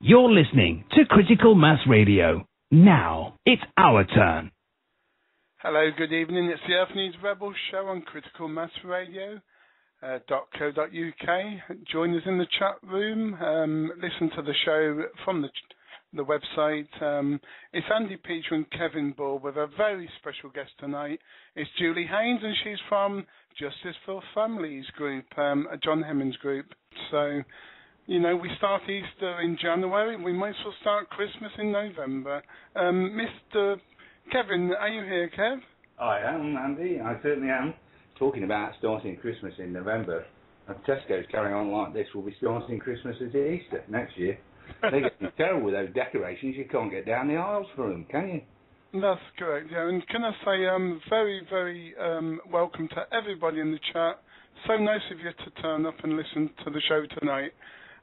You're listening to Critical Mass Radio. Now, it's our turn. Hello, good evening. It's the Earth Needs Rebel show on Critical Mass Radio. .co.uk. Join us in the chat room. Listen to the show from the website. It's Andy Peter and Kevin Ball with a very special guest tonight. It's Julie Haines, and she's from Justice for Families group, a John Hemmings group. So, you know, we start Easter in January. We might as well start Christmas in November. Mr. Kevin, are you here, Kev? I am, Andy. I certainly am. Talking about starting Christmas in November, if Tesco's carrying on like this, we'll be starting Christmas at Easter next year. They're getting terrible with those decorations. You can't get down the aisles for them, can you? That's correct, yeah. And can I say very, very welcome to everybody in the chat. So nice of you to turn up and listen to the show tonight.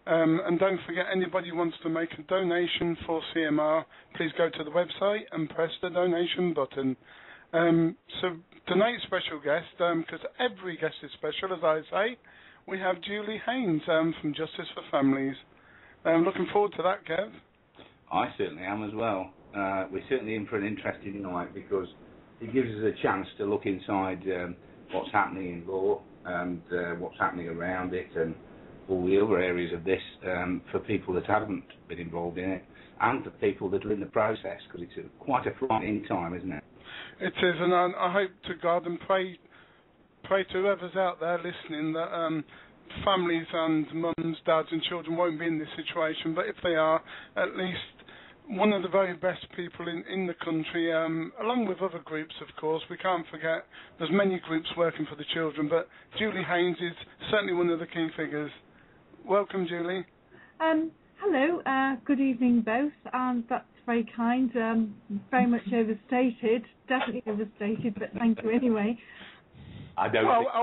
And don't forget, anybody who wants to make a donation for CMR, please go to the website and press the donation button. So tonight's special guest, because every guest is special, as I say, we have Julie Haines from Justice for Families. Looking forward to that, Kev. I certainly am as well. We're certainly in for an interesting night because it gives us a chance to look inside what's happening in law and what's happening around it and all the other areas of this for people that haven't been involved in it and for people that are in the process, because it's quite a frightening time, isn't it? It is, and I hope to God and pray to whoever's out there listening that families and mums, dads and children won't be in this situation, but if they are, at least one of the very best people in the country, along with other groups, of course. We can't forget there's many groups working for the children, but Julie Haines is certainly one of the key figures. Welcome, Julie. Hello, good evening both. That's very kind, very much overstated, definitely overstated, but thank you anyway. I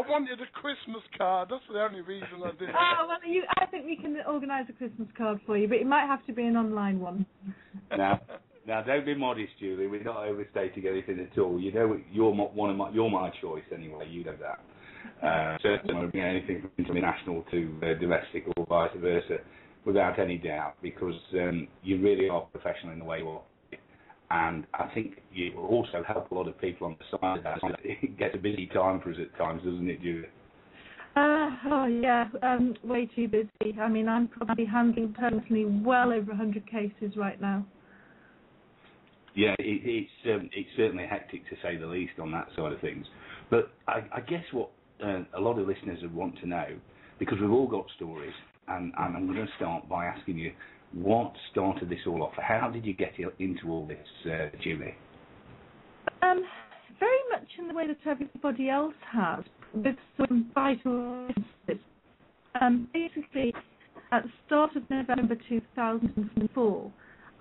wanted a Christmas card, that's the only reason I did it. Oh, well, I think we can organise a Christmas card for you, but it might have to be an online one. Now don't be modest, Julie, we're not overstating anything at all. You know, you're my choice anyway, you know that. Certainly won't bring anything from international to domestic or vice versa, without any doubt, because you really are professional in the way you are. And I think you will also help a lot of people on the side of that. It gets a busy time for us at times, doesn't it, Julie? Way too busy. I mean, I'm probably handling personally well over 100 cases right now. Yeah, it's certainly hectic to say the least on that side of things. But I guess what a lot of listeners would want to know, because we've all got stories, and I'm going to start by asking you, what started this all off? How did you get into all this, Julie? Very much in the way that everybody else has, with some vital differences. Basically, at the start of November 2004,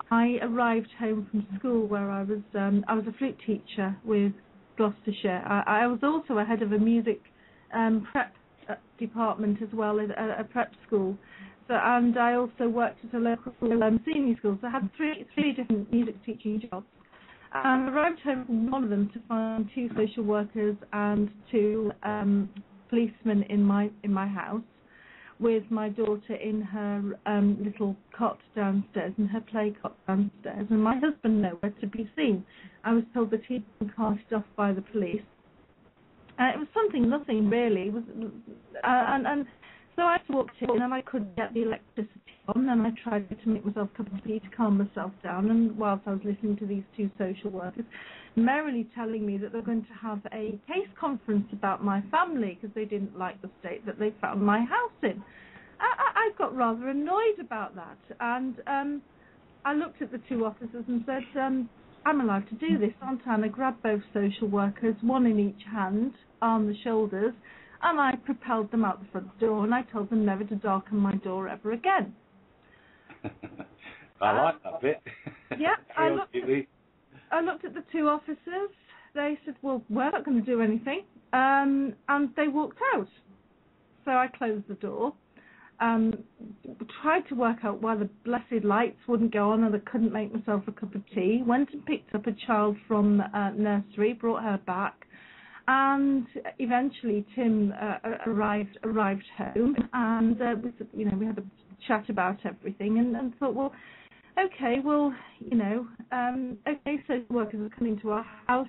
I arrived home from school where I was a flute teacher with Gloucestershire. I was also a head of a music prep department as well at a prep school. So, and I also worked at a local senior school, so I had three different music teaching jobs. I arrived home from one of them to find 2 social workers and 2 policemen in my house, with my daughter in her little cot downstairs, in her play cot downstairs, and my husband nowhere to be seen. I was told that he'd been carted off by the police. It was nothing really. It was, so I walked in and I couldn't get the electricity on, and I tried to make myself a cup of tea to calm myself down, and whilst I was listening to these 2 social workers merrily telling me that they're going to have a case conference about my family because they didn't like the state that they found my house in. I got rather annoyed about that, and I looked at the 2 officers and said, I'm allowed to do this, aren't I? And I grabbed both social workers, one in each hand, on the shoulders, and I propelled them out the front door, and I told them never to darken my door ever again. I like that bit. Yeah, I looked at the 2 officers. They said, well, we're not going to do anything. And they walked out. So I closed the door, tried to work out why the blessed lights wouldn't go on and I couldn't make myself a cup of tea, went and picked up a child from nursery, brought her back, and eventually Tim arrived home, and we had a chat about everything, and thought, well, okay, well, okay, social workers are coming to our house.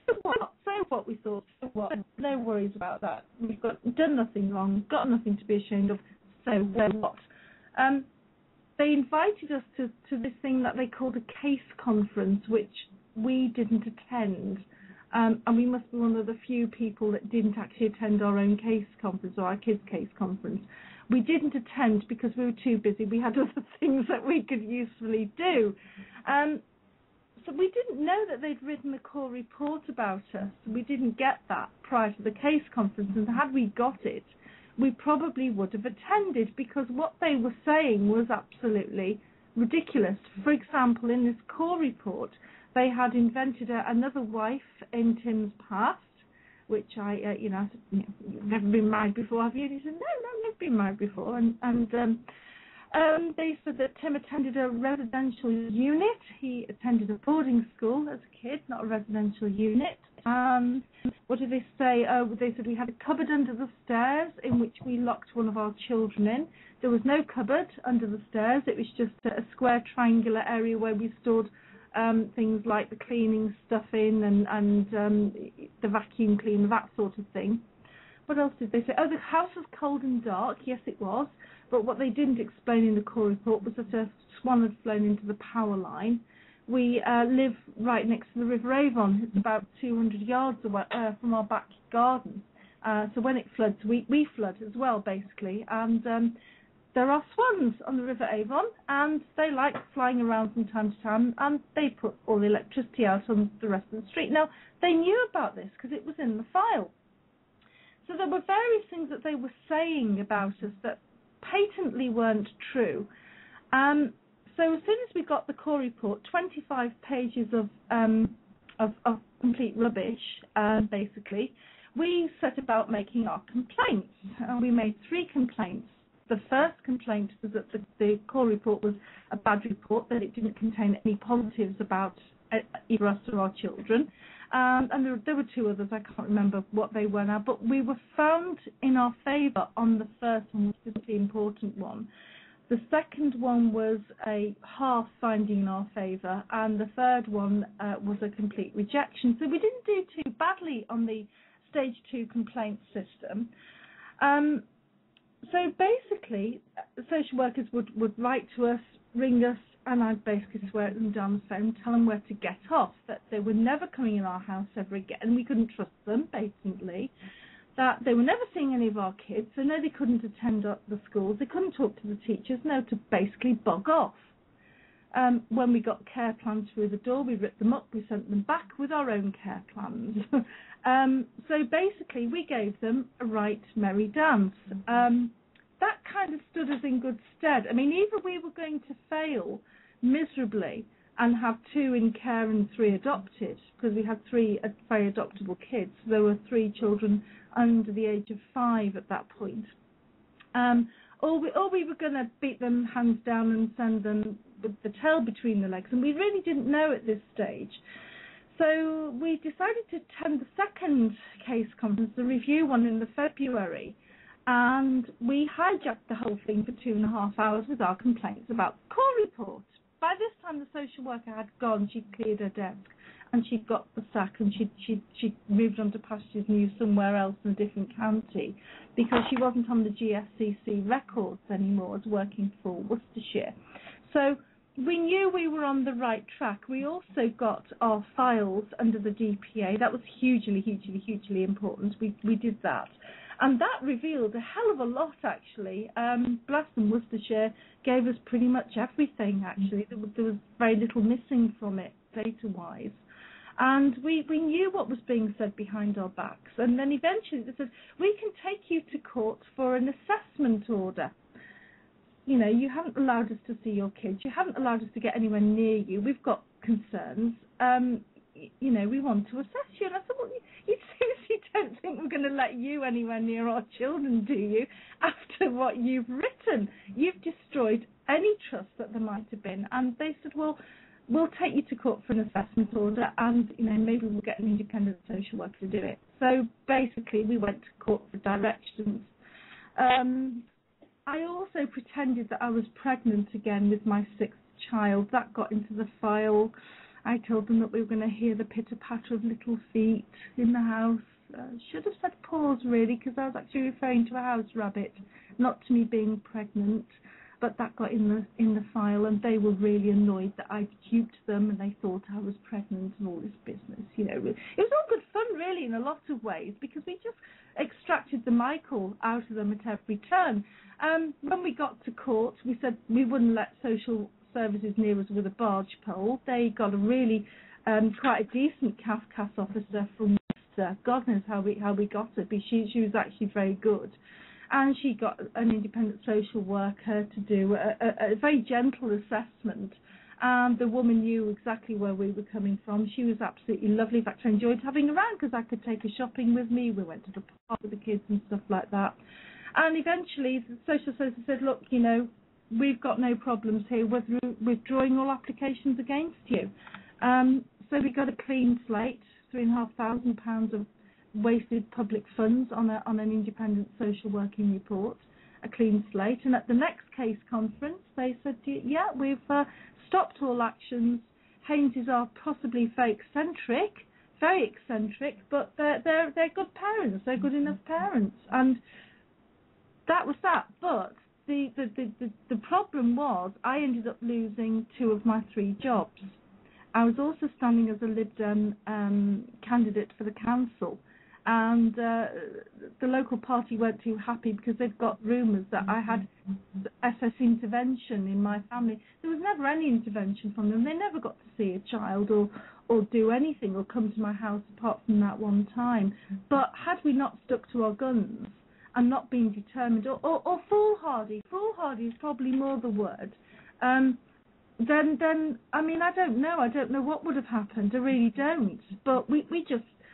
So what? So what? We thought. So what? No worries about that. We've done nothing wrong. Got nothing to be ashamed of. So what? They invited us to this thing that they called a case conference, which we didn't attend. And we must be one of the few people that didn't actually attend our own case conference or our kids' case conference. We didn't attend because we were too busy. We had other things that we could usefully do. So we didn't know that they'd written a core report about us. We didn't get that prior to the case conference. And had we got it, we probably would have attended, because what they were saying was absolutely ridiculous. For example, in this core report, they had invented another wife in Tim's past, which I said, you've never been married before, have you? And he said, no, never been married before. And they said that Tim attended a residential unit. He attended a boarding school as a kid, not a residential unit. What did they say? They said we had a cupboard under the stairs in which we locked one of our children in. There was no cupboard under the stairs. It was just a square triangular area where we stored things like the cleaning stuff in and the vacuum cleaner, that sort of thing. What else did they say? Oh, the house was cold and dark. Yes, it was. But what they didn't explain in the core report was that a swan had flown into the power line. We live right next to the River Avon. It's about 200 yards away from our back garden. So when it floods, we flood as well, basically. And there are swans on the River Avon, and they like flying around from time to time, and they put all the electricity out on the rest of the street. Now, they knew about this because it was in the file. So there were various things that they were saying about us that patently weren't true. So as soon as we got the core report, 25 pages of complete rubbish, basically, we set about making our complaints. We made 3 complaints. The first complaint was that the core report was a bad report, that it didn't contain any positives about either us or our children. And there were 2 others, I can't remember what they were now, but we were found in our favour on the first one, which is the important one. The second one was a half finding in our favour, and the third one was a complete rejection. So we didn't do too badly on the stage 2 complaint system. So basically, social workers would write to us, ring us, and I'd basically swear at them down the phone, tell them where to get off, that they were never coming in our house ever again, and we couldn't trust them, basically, that they were never seeing any of our kids, so no, they couldn't attend the schools, they couldn't talk to the teachers, no, to basically bug off. When we got care plans through the door, we ripped them up, we sent them back with our own care plans. So basically, we gave them a right merry dance. That kind of stood us in good stead. I mean, either we were going to fail miserably and have 2 in care and 3 adopted, because we had 3 very adoptable kids. There were 3 children under the age of 5 at that point. Or we were going to beat them hands down and send them with the tail between the legs, and we really didn't know at this stage. So we decided to attend the second case conference, the review one in February, and we hijacked the whole thing for 2.5 hours with our complaints about the core report. By this time, the social worker had gone. She'd cleared her desk, and she'd got the sack, and she'd moved on to pastures new somewhere else in a different county, because she wasn't on the GSCC records anymore as working for Worcestershire. So we knew we were on the right track. We also got our files under the DPA. That was hugely, hugely, hugely important. We did that. And that revealed a hell of a lot, actually. Blaston Worcestershire gave us pretty much everything, actually. There was very little missing from it, data-wise. And we knew what was being said behind our backs. And then eventually they said, we can take you to court for an assessment order. You know, you haven't allowed us to see your kids. You haven't allowed us to get anywhere near you. We've got concerns. You know, we want to assess you. And I thought, well, you seriously don't think we're going to let you anywhere near our children, do you, after what you've written? You've destroyed any trust that there might have been. And they said, well, we'll take you to court for an assessment order, and, you know, maybe we'll get an independent social worker to do it. So basically we went to court for directions. I also pretended that I was pregnant again with my 6th child. That got into the file. I told them that we were going to hear the pitter-patter of little feet in the house. Should have said paws, really, because I was actually referring to a house rabbit, not to me being pregnant. But that got in the file, and they were really annoyed that I'd duped them, and they thought I was pregnant and all this business. You know, it was all good fun, really, in a lot of ways, because we just extracted the Michael out of them at every turn. When we got to court, we said we wouldn't let social services near us with a barge pole. They got a really quite a decent CAS officer from Worcester. God knows how we got her, but she was actually very good. And she got an independent social worker to do a very gentle assessment. And the woman knew exactly where we were coming from. She was absolutely lovely. In fact, I enjoyed having her around because I could take her shopping with me. We went to the park with the kids and stuff like that. And eventually the social service said, look, you know, we've got no problems here. We're withdrawing all applications against you. So we got a clean slate, £3,500 of wasted public funds on an independent social working report, a clean slate. And at the next case conference, they said, yeah, we've stopped all actions. Haines are possibly very eccentric, but they're good parents. They're good enough parents. And that was that. But the problem was I ended up losing 2 of my 3 jobs. I was also standing as a Lib Dem candidate for the council. And the local party weren't too happy because they've got rumours that I had SS intervention in my family. There was never any intervention from them. They never got to see a child or do anything or come to my house apart from that one time. But had we not stuck to our guns and not been determined or foolhardy is probably more the word, then I mean, I don't know what would have happened. I really don't. But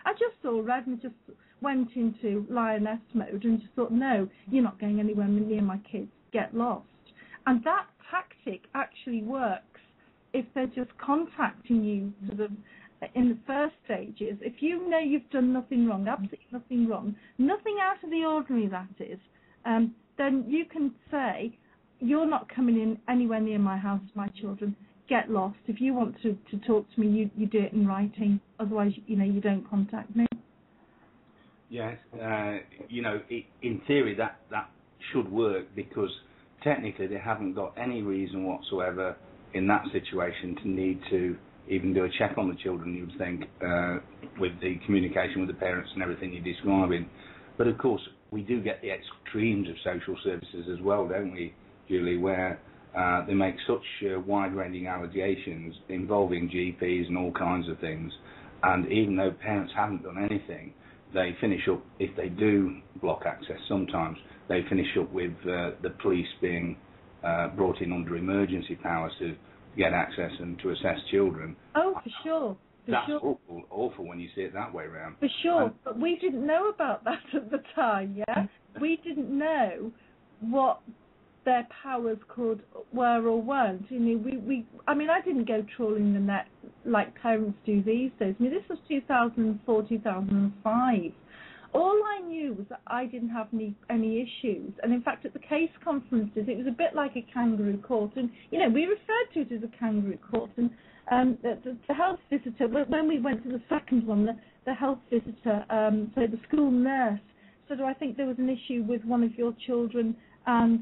I just saw red and just went into lioness mode and just thought, no, you're not going anywhere near my kids, get lost. And that tactic actually works if they're just contacting you sort of in the first stages. If you know you've done nothing wrong, absolutely nothing wrong, nothing out of the ordinary, that is, then you can say, you're not coming in anywhere near my house, my children. Get lost. If you want to talk to me, you do it in writing. Otherwise, you know, you don't contact me. Yes, you know, in theory that should work because technically they haven't got any reason whatsoever in that situation to need to even do a check on the children, you would think, with the communication with the parents and everything you're describing. But of course, we do get the extremes of social services as well, don't we, Julie, where they make such wide-ranging allegations involving GPs and all kinds of things, and even though parents haven't done anything, they finish up, if they do block access sometimes, they finish up with the police being brought in under emergency powers to get access and to assess children. Oh, for sure. That's awful when you see it that way around. For sure, but we didn't know about that at the time, yeah? We didn't know what their powers were or weren't. You know, I mean, I didn't go trawling the net like parents do these days. I mean, this was 2004, 2005. All I knew was that I didn't have any issues. And in fact, at the case conferences, it was a bit like a kangaroo court. And, you know, we referred to it as a kangaroo court. And the health visitor, when we went to the second one, the health visitor, so the school nurse, said, I think there was an issue with one of your children and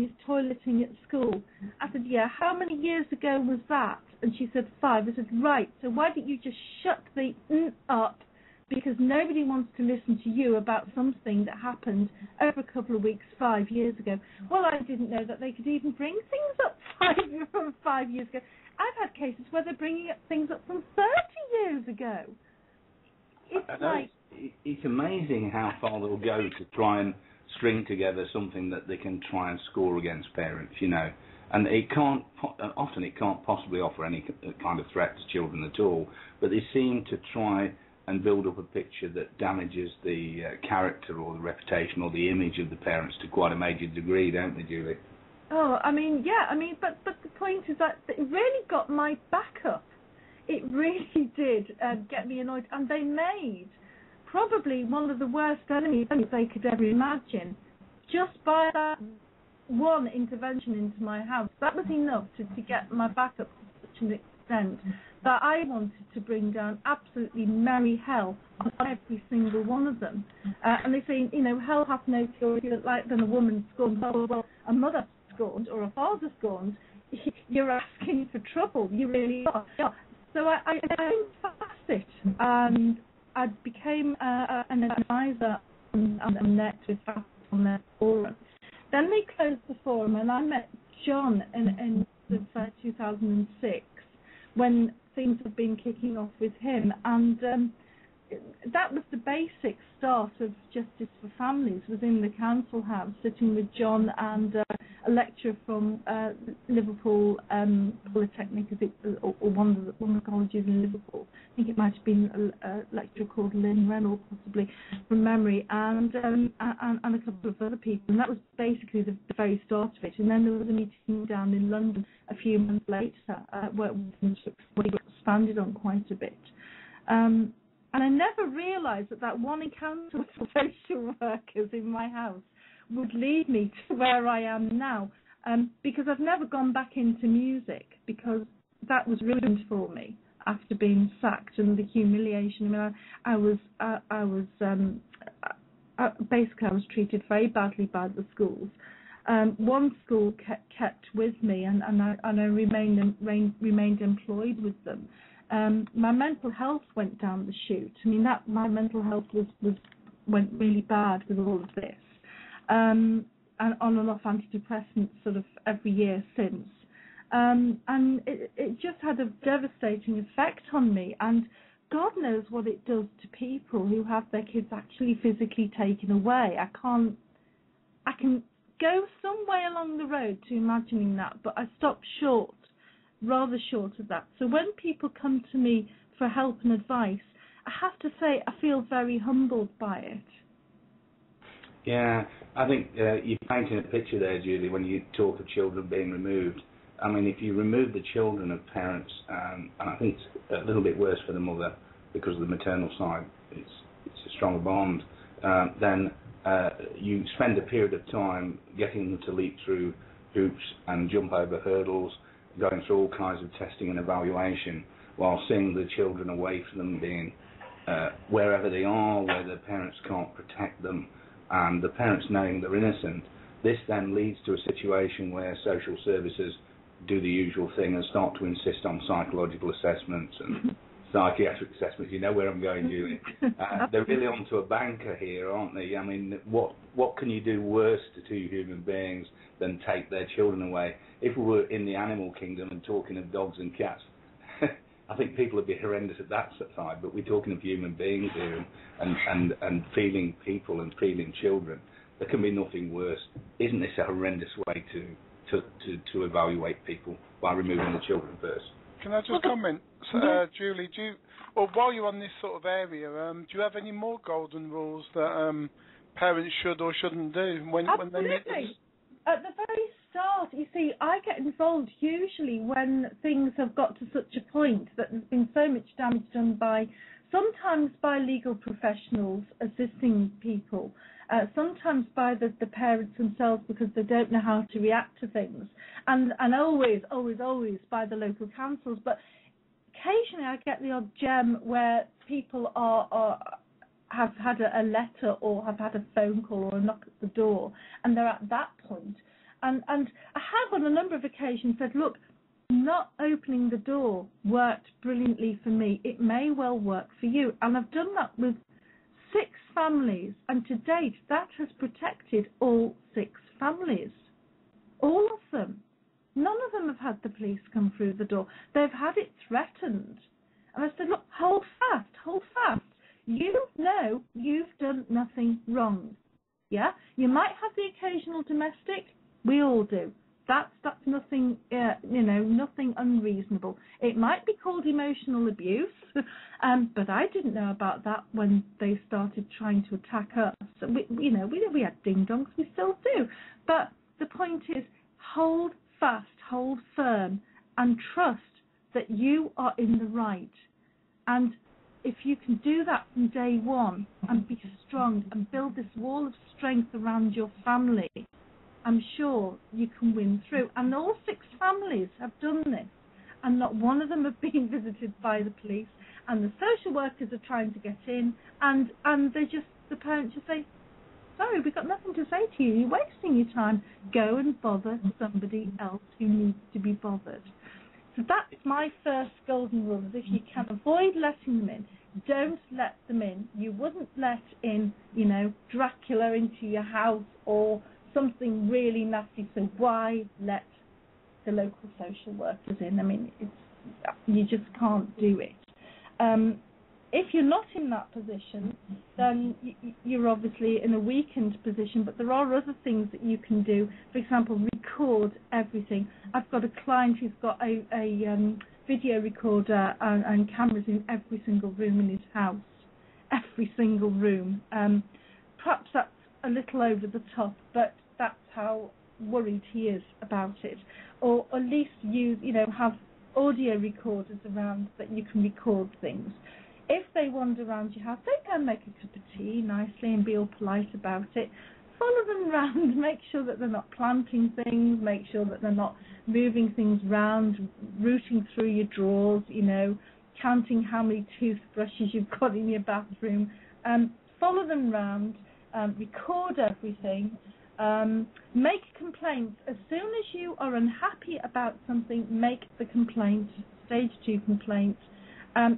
his toileting at school. I said, yeah, how many years ago was that? And she said, 5. I said, right, so why don't you just shut the up, because nobody wants to listen to you about something that happened over a couple of weeks 5 years ago. Well, I didn't know that they could even bring things up from 5 years ago. I've had cases where they're bringing up things up from 30 years ago. It's amazing how far they'll go to try and string together something that they can try and score against parents, you know. And often it can't possibly offer any kind of threat to children at all, but they seem to try and build up a picture that damages the character or the reputation or the image of the parents to quite a major degree, don't they, Julie? Oh, I mean, yeah, I mean, but the point is that it really got my back up. It really did get me annoyed, and they made probably one of the worst enemies they could ever imagine just by that one intervention into my house, that was enough to get my back up to such an extent that I wanted to bring down absolutely merry hell on every single one of them. And they say, hell hath no cure like than a woman scorned. Well, a mother scorned or a father scorned, you're asking for trouble. You really are. So I passed it, and I became an advisor on net with on their forum. Then they closed the forum, and I met John in 2006 when things had been kicking off with him, and that was the basic start of Justice for Families, was in the council house, sitting with John and a lecturer from Liverpool Polytechnic, or one of the colleges in Liverpool. I think it might have been a lecturer called Lynn Reynolds, possibly, from memory, and a couple of other people. And that was basically the very start of it. And then there was a meeting down in London a few months later, where we expanded on quite a bit. And I never realised that one encounter with social workers in my house would lead me to where I am now, because I've never gone back into music, because that was ruined for me after being sacked and the humiliation. I mean, basically I was treated very badly by the schools. One school kept with me, and I remained employed with them. My mental health went down the chute. I mean, my mental health went really bad with all of this, and on and off antidepressants sort of every year since, and it just had a devastating effect on me. And God knows what it does to people who have their kids actually physically taken away. I can go some way along the road to imagining that, but I stopped rather short of that. So when people come to me for help and advice, I have to say I feel very humbled by it. Yeah, I think you're painting a picture there, Julie, when you talk of children being removed. I mean, if you remove the children of parents, and I think it's a little bit worse for the mother because of the maternal side, it's a stronger bond, then you spend a period of time getting them to leap through hoops and jump over hurdles, going through all kinds of testing and evaluation, while seeing the children away from them, being wherever they are, where their parents can't protect them, and the parents knowing they're innocent. This then leads to a situation where social services do the usual thing and start to insist on psychological assessments and psychiatric assessments. You know where I'm going, Julie. They're really onto a banker here, aren't they? I mean, what can you do worse to two human beings than take their children away? If we were in the animal kingdom and talking of dogs and cats, I think people would be horrendous at that side, but we're talking of human beings here and feeling people and feeling children. There can be nothing worse. Isn't this a horrendous way to evaluate people, by removing the children first? Can I just comment, Julie? While you're on this sort of area, do you have any more golden rules that parents should or shouldn't do when they meet this? At the very start, you see, I get involved usually when things have got to such a point that there's been so much damage done sometimes by legal professionals assisting people, sometimes by the parents themselves because they don't know how to react to things, and always by the local councils. But occasionally I get the odd gem where people have had a letter or have had a phone call or a knock at the door, and they're at that point. And I have on a number of occasions said, look, not opening the door worked brilliantly for me. It may well work for you. And I've done that with 6 families, and to date that has protected all 6 families. All of them. None of them have had the police come through the door. They've had it threatened. And I said, look, hold fast. You know you've done nothing wrong. Yeah? You might have the occasional domestic. We all do. That's nothing, nothing unreasonable. It might be called emotional abuse, but I didn't know about that when they started trying to attack us. We had ding-dongs, we still do. But the point is, hold fast, hold firm, and trust that you are in the right. And if you can do that from day one and be strong and build this wall of strength around your family, I'm sure you can win through. And all 6 families have done this, and not one of them have been visited by the police. And the social workers are trying to get in, and the parents just say, sorry, we've got nothing to say to you. You're wasting your time. Go and bother somebody else who needs to be bothered. So that's my first golden rule, is if you can avoid letting them in, don't let them in. You wouldn't let in, Dracula into your house or something really nasty, so why let the local social workers in? I mean, you just can't do it. If you're not in that position, then you're obviously in a weakened position, but there are other things that you can do. For example, record everything. I've got a client who's got a video recorder and cameras in every single room in his house. Every single room. Perhaps that's a little over the top, but that's how worried he is about it. Or at least have audio recorders around that you can record things. If they wander around your house, they can make a cup of tea nicely and be all polite about it. Follow them around, make sure that they're not planting things, make sure that they're not moving things around, rooting through your drawers, counting how many toothbrushes you've got in your bathroom. Follow them around, record everything, make complaints. As soon as you are unhappy about something, make the complaint, stage 2 complaint.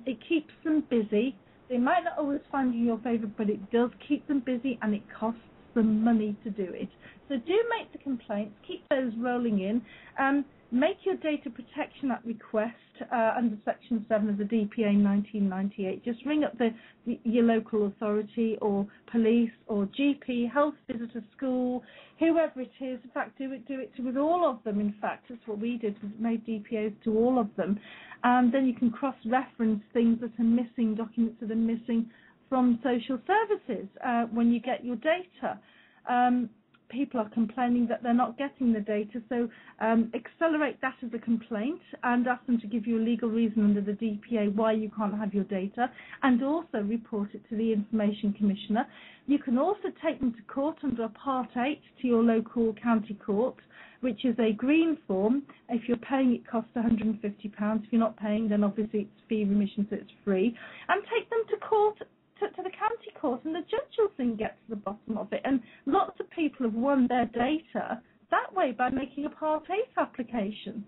It keeps them busy. They might not always find you in your favour, but it does keep them busy, and it costs them money to do it. So do make the complaints, keep those rolling in. Make your data protection at request under Section 7 of the DPA 1998. Just ring up your local authority or police or GP, health visitor, school, whoever it is. In fact, do it with all of them. In fact, that's what we did, was made DPAs to all of them. And then you can cross-reference things that are missing, documents that are missing from social services when you get your data. People are complaining that they're not getting the data, so accelerate that as a complaint and ask them to give you a legal reason under the DPA why you can't have your data, and also report it to the Information Commissioner. You can also take them to court under Part 8 to your local county court, which is a green form. If you're paying, it costs £150. If you're not paying, then obviously it's fee remission, so it's free. And take them to court, to the county court, and the judge will soon get to the bottom of it. And lots of people have won their data that way by making a Part 8 application.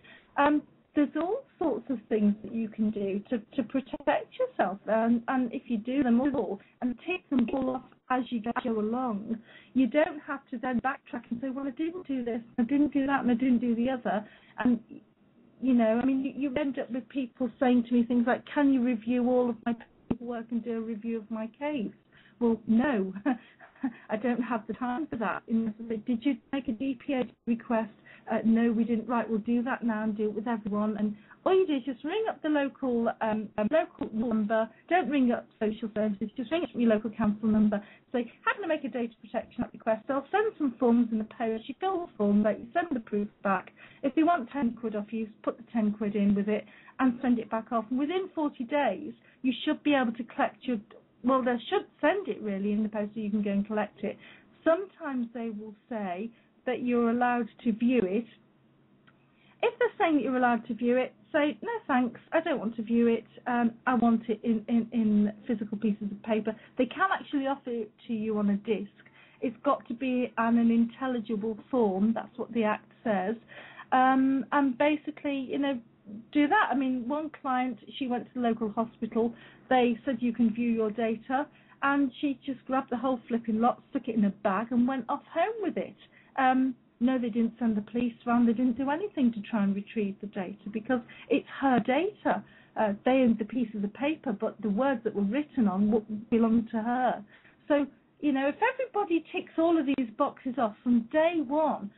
There's all sorts of things that you can do to protect yourself, and if you do them all and take them all off as you go along, you don't have to then backtrack and say, well, I didn't do this, I didn't do that, and I didn't do the other. And you end up with people saying to me things like, can you review all of my paperwork and do a review of my case? Well, no, I don't have the time for that. Did you make a DPA request? No, we didn't. Right, we'll do that now and do it with everyone. And all you do is just ring up the local number. Don't ring up social services. Just ring up your local council number. Say, how can I make a data protection request? They'll send some forms in the post. You fill the form out. You send the proof back. If they want 10 quid off you, put the 10 quid in with it and send it back off. And within 40 days, you should be able to collect your... Well, they should send it really in the post so you can go and collect it. Sometimes they will say that you're allowed to view it. If they're saying that you're allowed to view it, say, no thanks, I don't want to view it, I want it in physical pieces of paper. They can actually offer it to you on a disc. It's got to be an intelligible form, that's what the Act says. And basically, do that. I mean, one client, she went to the local hospital, they said you can view your data, and she just grabbed the whole flipping lot, stuck it in a bag and went off home with it. No, they didn't send the police around, they didn't do anything to try and retrieve the data because it's her data. They owned the pieces of paper, but the words that were written on belonged to her. So, if everybody ticks all of these boxes off from day one,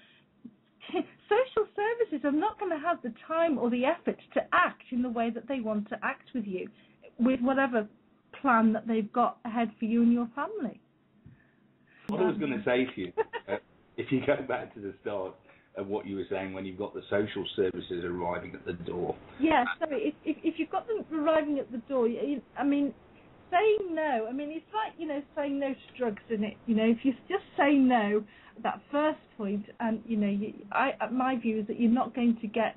social services are not going to have the time or the effort to act in the way that they want to act with you, with whatever plan that they've got ahead for you and your family. What I was going to say to you, if you go back to the start of what you were saying when you've got the social services arriving at the door. Yeah, sorry, if you've got them arriving at the door, I mean, saying no, I mean, it's like, saying no to drugs, isn't it? If you just say no, that first point, and my view is that you're not going to get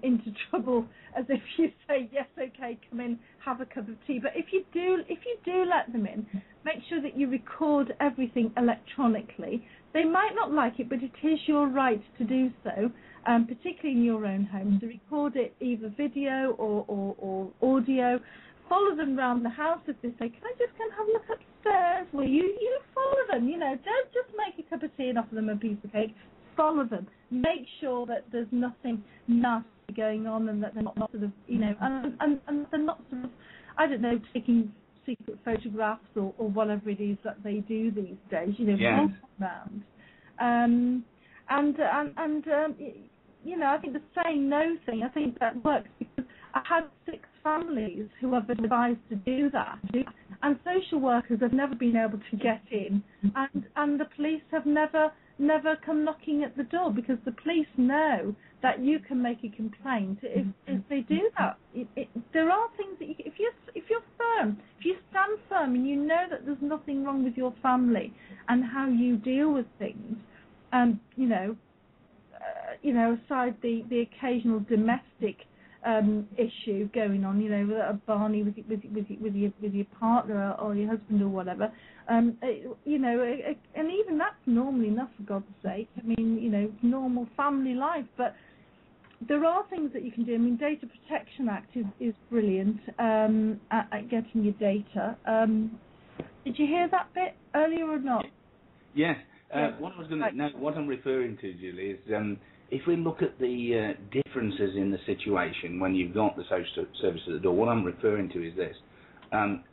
into trouble as if you say yes, okay, come in, have a cup of tea. But if you do let them in, make sure that you record everything electronically. They might not like it, but it is your right to do so, particularly in your own home, to record it either video or audio. Follow them around the house if they say, can I just go and have a look upstairs? Well, you follow them, don't just make a cup of tea and offer them a piece of cake. Follow them. Make sure that there's nothing nasty going on and that they're not sort of, and they're not sort of, I don't know, taking secret photographs or whatever it is that they do these days, Yeah. around. I think the saying no thing, I think that works because I had 6 families who have advised to do that, and social workers have never been able to get in, and the police have never come knocking at the door, because the police know that you can make a complaint if they do that. There are things that if you're firm, if you stand firm and you know that there's nothing wrong with your family and how you deal with things, and aside the occasional domestic issue going on, with a Barney with your partner or your husband or whatever, and even that's normal enough, for God's sake. I mean, normal family life. But there are things that you can do. I mean, Data Protection Act is brilliant at getting your data. Did you hear that bit earlier or not? Yes. What I'm referring to, Julie, is if we look at the differences in the situation when you've got the social service at the door, what I'm referring to is this.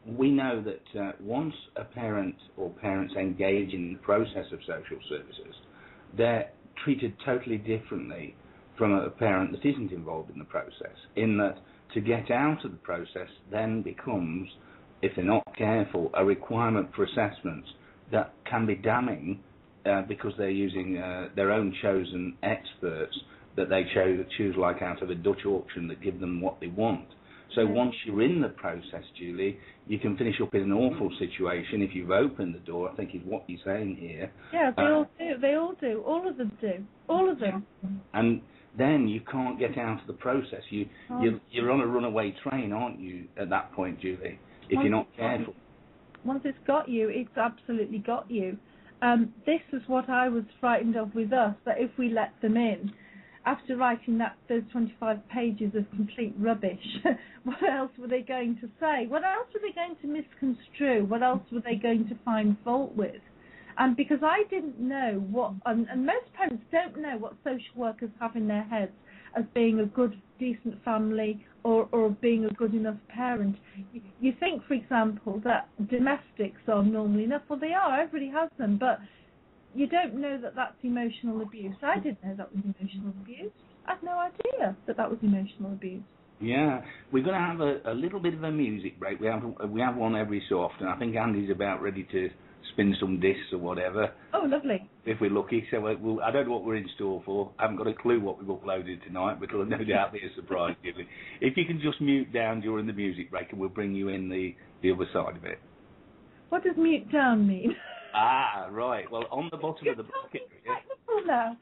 We know that once a parent or parents engage in the process of social services, they're treated totally differently from a parent that isn't involved in the process, in that to get out of the process then becomes, if they're not careful, a requirement for assessments that can be damning because they're using their own chosen experts that they choose like out of a Dutch auction that give them what they want. So once you're in the process, Julie, you can finish up in an awful situation if you've opened the door, I think is what you're saying here. Yeah, they all do. They all do. All of them do. All of them. And then you can't get out of the process. You're on a runaway train, aren't you, at that point, Julie, if you're not careful. Once it's got you, it's absolutely got you. This is what I was frightened of with us, that if we let them in, after writing those 25 pages of complete rubbish, what else were they going to say? What else were they going to misconstrue? What else were they going to find fault with? And because I didn't know what, and most parents don't know what social workers have in their heads as being a good, decent family or being a good enough parent. You think, for example, that domestics are normal enough. Well, they are. Everybody has them. But you don't know that that's emotional abuse. I didn't know that was emotional abuse. I had no idea that was emotional abuse. Yeah, we're going to have a little bit of a music break. We have one every so often. I think Andy's about ready to spin some discs or whatever. Oh, lovely. If we're lucky. So I don't know what we're in store for. I haven't got a clue what we've uploaded tonight, but it'll no doubt be a surprise, Julie. If you can just mute down during the music break and we'll bring you in the other side of it. What does mute down mean? Ah, right. Well, on the bottom of the black area. Now.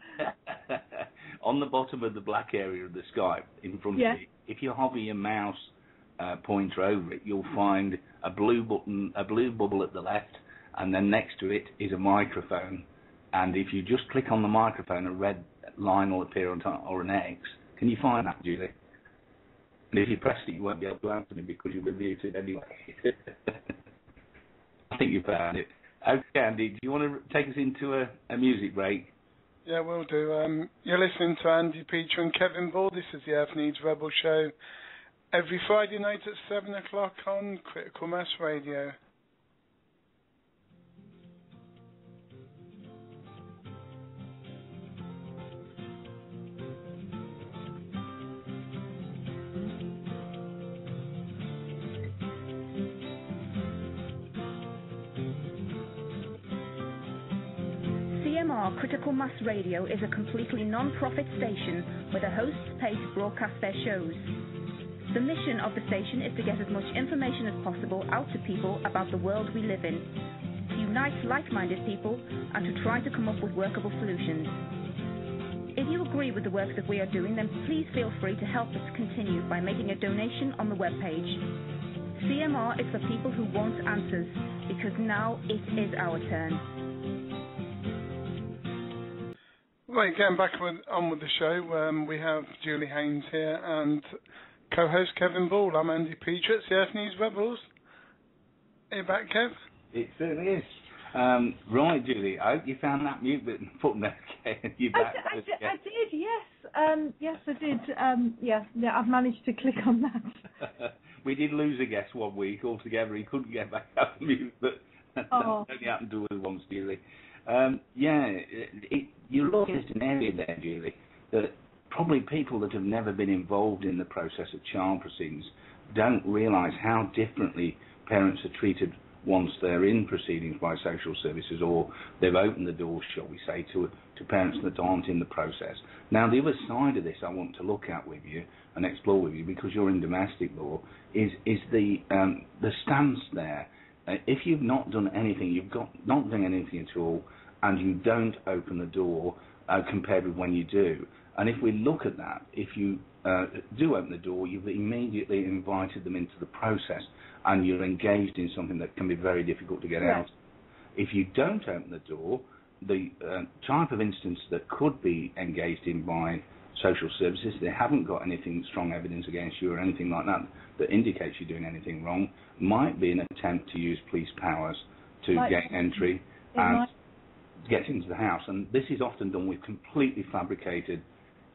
On the bottom of the black area of the Skype in front of you, if you hover your mouse pointer over it, you'll find a blue bubble at the left, and then next to it is a microphone. And if you just click on the microphone, a red line will appear on top, or an X. Can you find that, Julie? And if you press it, you won't be able to answer me because you'll be muted anyway. I think you found it. Okay, Andy, do you want to take us into a music break? Yeah, we'll do. You're listening to Andy, Peter and Kevin Ball. This is the Earth Needs Rebel Show. Every Friday night at 7 o'clock on Critical Mass Radio. CMR Critical Mass Radio is a completely non-profit station where the hosts pay to broadcast their shows. The mission of the station is to get as much information as possible out to people about the world we live in. You unite like-minded people and to try to come up with workable solutions. If you agree with the work that we are doing, then please feel free to help us continue by making a donation on the webpage. CMR is for people who want answers, because now it is our turn. Right, getting back on with the show, we have Julie Haines here and co-host Kevin Ball. I'm Andy Peach at CF News Rebels. Are you back, Kev? It certainly is. Right, Julie, I hope you found that mute button. You back? I did, yes. Yes, I did. Yeah, I've managed to click on that. We did lose a guest one week altogether. He couldn't get back out of mute, but that only happened to us once, Julie. You're looking at an area there, Julie, that probably people that have never been involved in the process of child proceedings don't realise how differently parents are treated once they're in proceedings by social services, or they've opened the doors, shall we say, to parents that aren't in the process. Now, the other side of this I want to look at with you and explore with you, because you're in domestic law, is the stance there. If you've not done anything, not done anything at all, and you don't open the door compared with when you do. And if we look at that, if you do open the door, you've immediately invited them into the process, and you're engaged in something that can be very difficult to get out. If you don't open the door, the type of instance that could be engaged in by social services, they haven't got anything, strong evidence against you or anything like that that indicates you're doing anything wrong, might be an attempt to use police powers to gain entry and get into the house. And this is often done with completely fabricated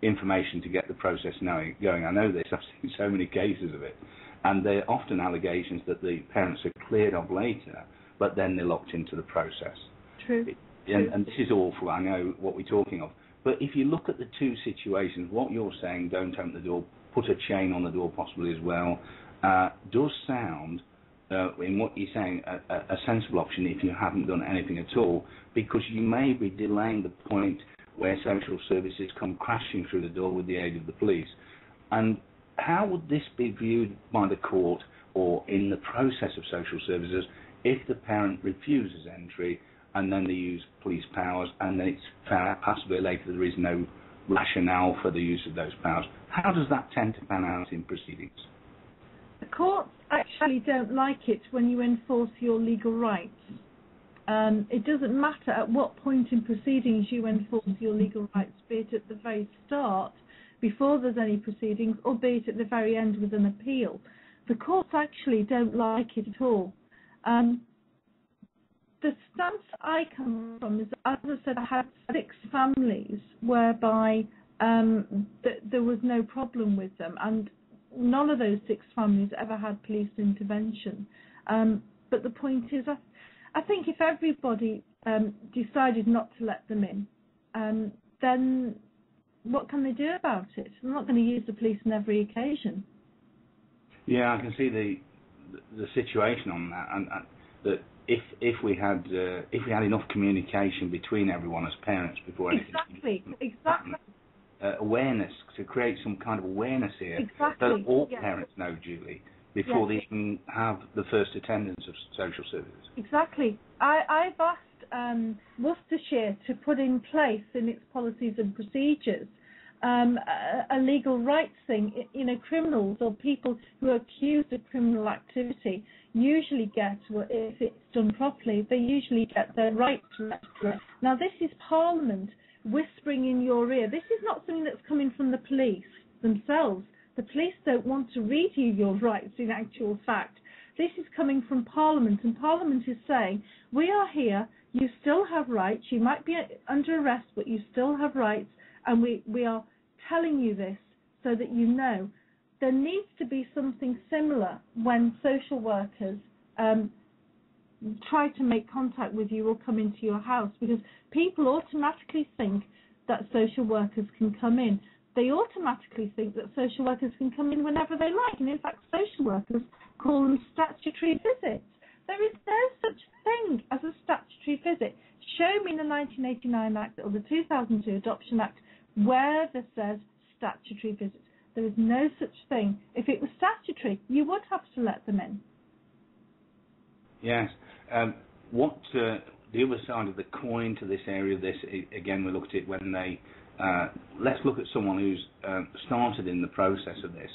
information to get the process going. I know this, I've seen so many cases of it. And they're often allegations that the parents are cleared of later, but then they're locked into the process. True. And this is awful, I know what we're talking of. But if you look at the two situations, what you're saying, don't open the door, put a chain on the door possibly as well, does sound, in what you're saying, a sensible option if you haven't done anything at all, because you may be delaying the point where social services come crashing through the door with the aid of the police. And how would this be viewed by the court or in the process of social services if the parent refuses entry and then they use police powers and then it's possibly later there is no rationale for the use of those powers? How does that tend to pan out in proceedings? The courts actually don't like it when you enforce your legal rights. It doesn't matter at what point in proceedings you enforce your legal rights, be it at the very start, before there's any proceedings, or be it at the very end with an appeal. The courts actually don't like it at all. The stance I come from is, as I said, I had 6 families whereby there was no problem with them, and none of those 6 families ever had police intervention. But the point is, I think if everybody decided not to let them in, then what can they do about it? They're not going to use the police on every occasion. Yeah, I can see the situation on that, and that if we had enough communication between everyone as parents before anything. Exactly. Awareness, to create some kind of awareness here, that all parents know, Julie, before they even have the first attendance of social services. Exactly. I've asked Worcestershire to put in place in its policies and procedures a legal rights thing. Criminals or people who are accused of criminal activity usually get, if it's done properly, they usually get their rights restored. Now, this is Parliament whispering in your ear. This is not something that's coming from the police themselves. The police don't want to read you your rights in actual fact. This is coming from Parliament, and Parliament is saying, we are here, you still have rights, you might be under arrest, but you still have rights, and we are telling you this so that you know. There needs to be something similar when social workers try to make contact with you or come into your house, because people automatically think that social workers can come in. They automatically think that social workers can come in whenever they like, and in fact social workers call them statutory visits. There is no such thing as a statutory visit. Show me the 1989 Act or the 2002 Adoption Act where there says statutory visits. There is no such thing. If it was statutory, you would have to let them in. Yes. the other side of the coin to this area of this, again, we looked at it when they, let's look at someone who's started in the process of this,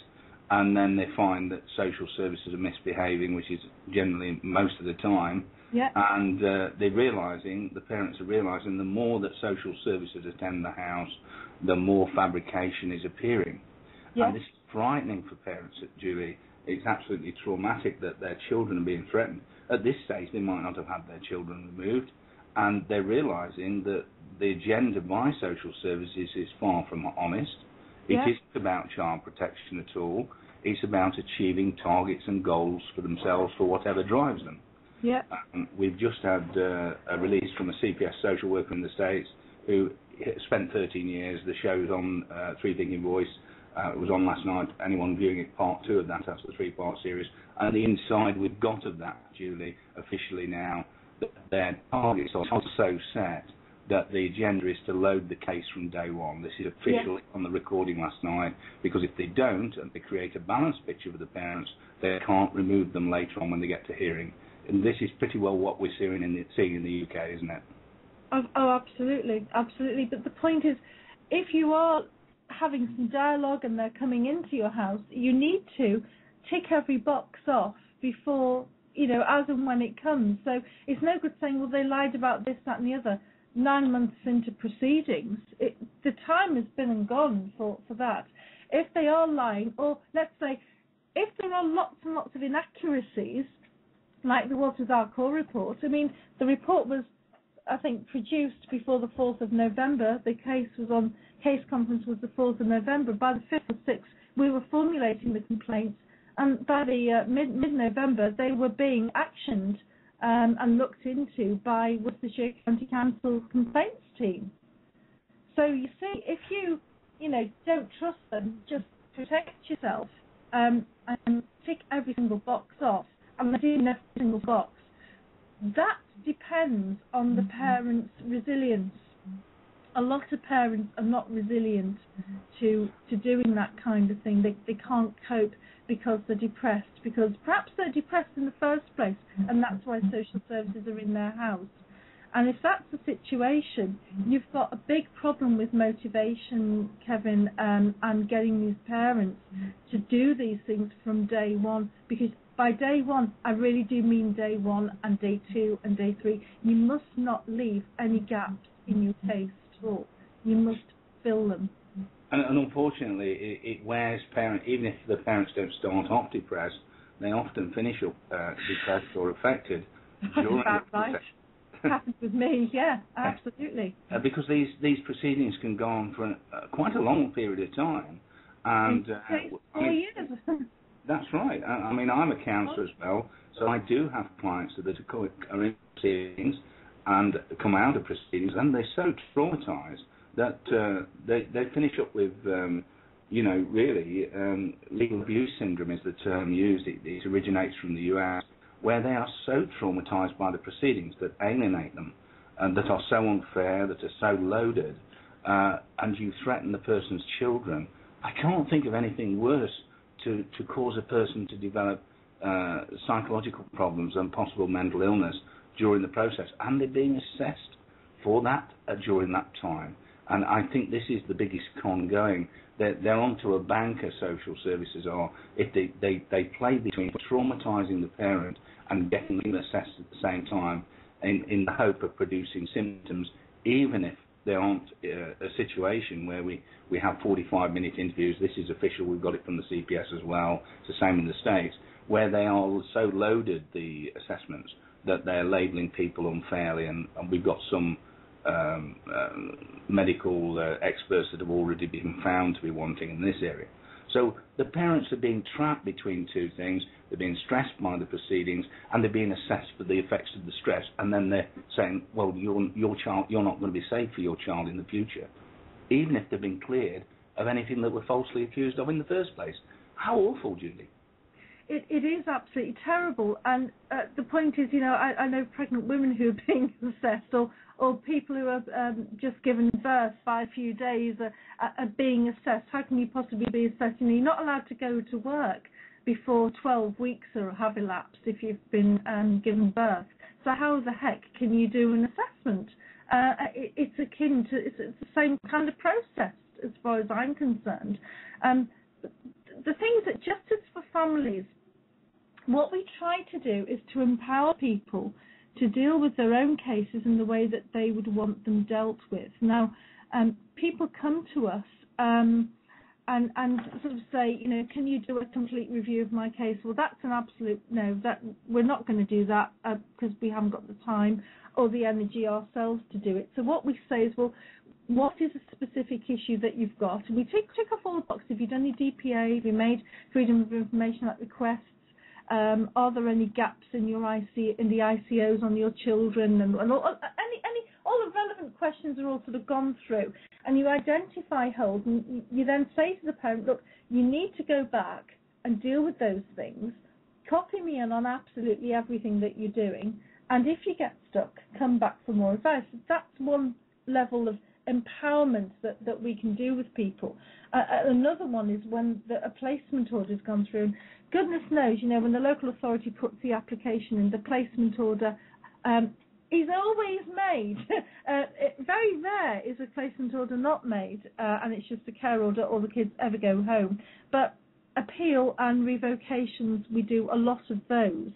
and then they find that social services are misbehaving, which is generally most of the time, and the parents are realising the more that social services attend the house, the more fabrication is appearing. And this is frightening for parents, Julie. It's absolutely traumatic that their children are being threatened. At this stage, they might not have had their children removed, and they're realising that the agenda by social services is far from honest. It isn't about child protection at all. It's about achieving targets and goals for themselves for whatever drives them. We've just had a release from a CPS social worker in the States who spent 13 years. The show's on Three Thinking Voice. It was on last night. Anyone viewing it, part 2 of that's the 3-part series. And the inside we've got of that, Julie, officially now, that their targets are so set that the agenda is to load the case from day one. This is officially on the recording last night, because if they don't, and they create a balanced picture for the parents, they can't remove them later on when they get to hearing. And this is pretty well what we're seeing in the UK, isn't it? Oh, absolutely, absolutely. But the point is, if you are having some dialogue and they're coming into your house, you need to tick every box off before, as and when it comes. So it's no good saying, well, they lied about this, that and the other. 9 months into proceedings, the time has been and gone for that. If they are lying, or let's say, if there are lots and lots of inaccuracies, like there was with our core report, I mean, the report was, I think, produced before the 4th of November. The case conference was the 4th of November. By the 5th or 6th, we were formulating the complaints, and by the mid-November, they were being actioned and looked into by Worcestershire County Council's complaints team. So you see, if you don't trust them, just protect yourself and tick every single box off, and they're doing every single box. That depends on the parents' resilience. A lot of parents are not resilient to doing that kind of thing. They can't cope because they're depressed, because perhaps they're depressed in the first place, and that's why social services are in their house. And if that's the situation, you've got a big problem with motivation, Kevin, and getting these parents to do these things from day one, because by day one, I really do mean day one and day 2 and day 3. You must not leave any gaps in your case at all. You must fill them. And unfortunately, it wears parents, even if the parents don't start off depressed, they often finish up depressed or affected during the process. Happens with me, absolutely. Because these proceedings can go on for quite a long period of time. And 4 years. That's right. I mean, I'm a counsellor as well, so I do have clients that are in proceedings and come out of proceedings, and they're so traumatised that they finish up with, really, legal abuse syndrome is the term used. It originates from the US, where they are so traumatised by the proceedings that alienate them, and that are so unfair, that are so loaded, and you threaten the person's children. I can't think of anything worse to cause a person to develop psychological problems and possible mental illness during the process, and they're being assessed for that during that time. And I think this is the biggest con going. They're onto a banker, social services are, if they play between traumatising the parent and getting them assessed at the same time in the hope of producing symptoms, even if there aren't a situation where we have 45-minute interviews. This is official, we've got it from the CPS as well, it's the same in the States, where they are so loaded, the assessments, that they're labelling people unfairly, and we've got some medical experts that have already been found to be wanting in this area. So the parents are being trapped between two things. They're being stressed by the proceedings, and they're being assessed for the effects of the stress. And then they're saying, well, your child, you're not going to be safe for your child in the future, even if they've been cleared of anything that were falsely accused of in the first place. How awful, Julie. It is absolutely terrible. And the point is, I know pregnant women who are being assessed, or people who have just given birth by a few days are being assessed. How can you possibly be assessed? You're not allowed to go to work before 12 weeks have elapsed if you've been given birth. So how the heck can you do an assessment? It's akin to, it's the same kind of process as far as I'm concerned. The thing is that Justice for Families, what we try to do is to empower people to deal with their own cases in the way that they would want them dealt with. Now, people come to us and sort of say, you know, can you do a complete review of my case? Well, that's an absolute no. That we're not going to do that because we haven't got the time or the energy ourselves to do it. So what we say is, well, what is a specific issue that you've got? And we tick off all the boxes. Have you done your DPA? Have you made Freedom of Information Act requests? Are there any gaps in your in the ICOs on your children? And all the relevant questions are all sort of gone through. And you identify holes, and you then say to the parent, look, you need to go back and deal with those things. Copy me in on absolutely everything that you're doing. And if you get stuck, come back for more advice. That's one level of empowerment that we can do with people. Another one is when a placement order has gone through. And goodness knows, you know, when the local authority puts the application in, the placement order is always made. Very rare is a placement order not made, and it's just a care order or the kids ever go home. But appeal and revocations, we do a lot of those.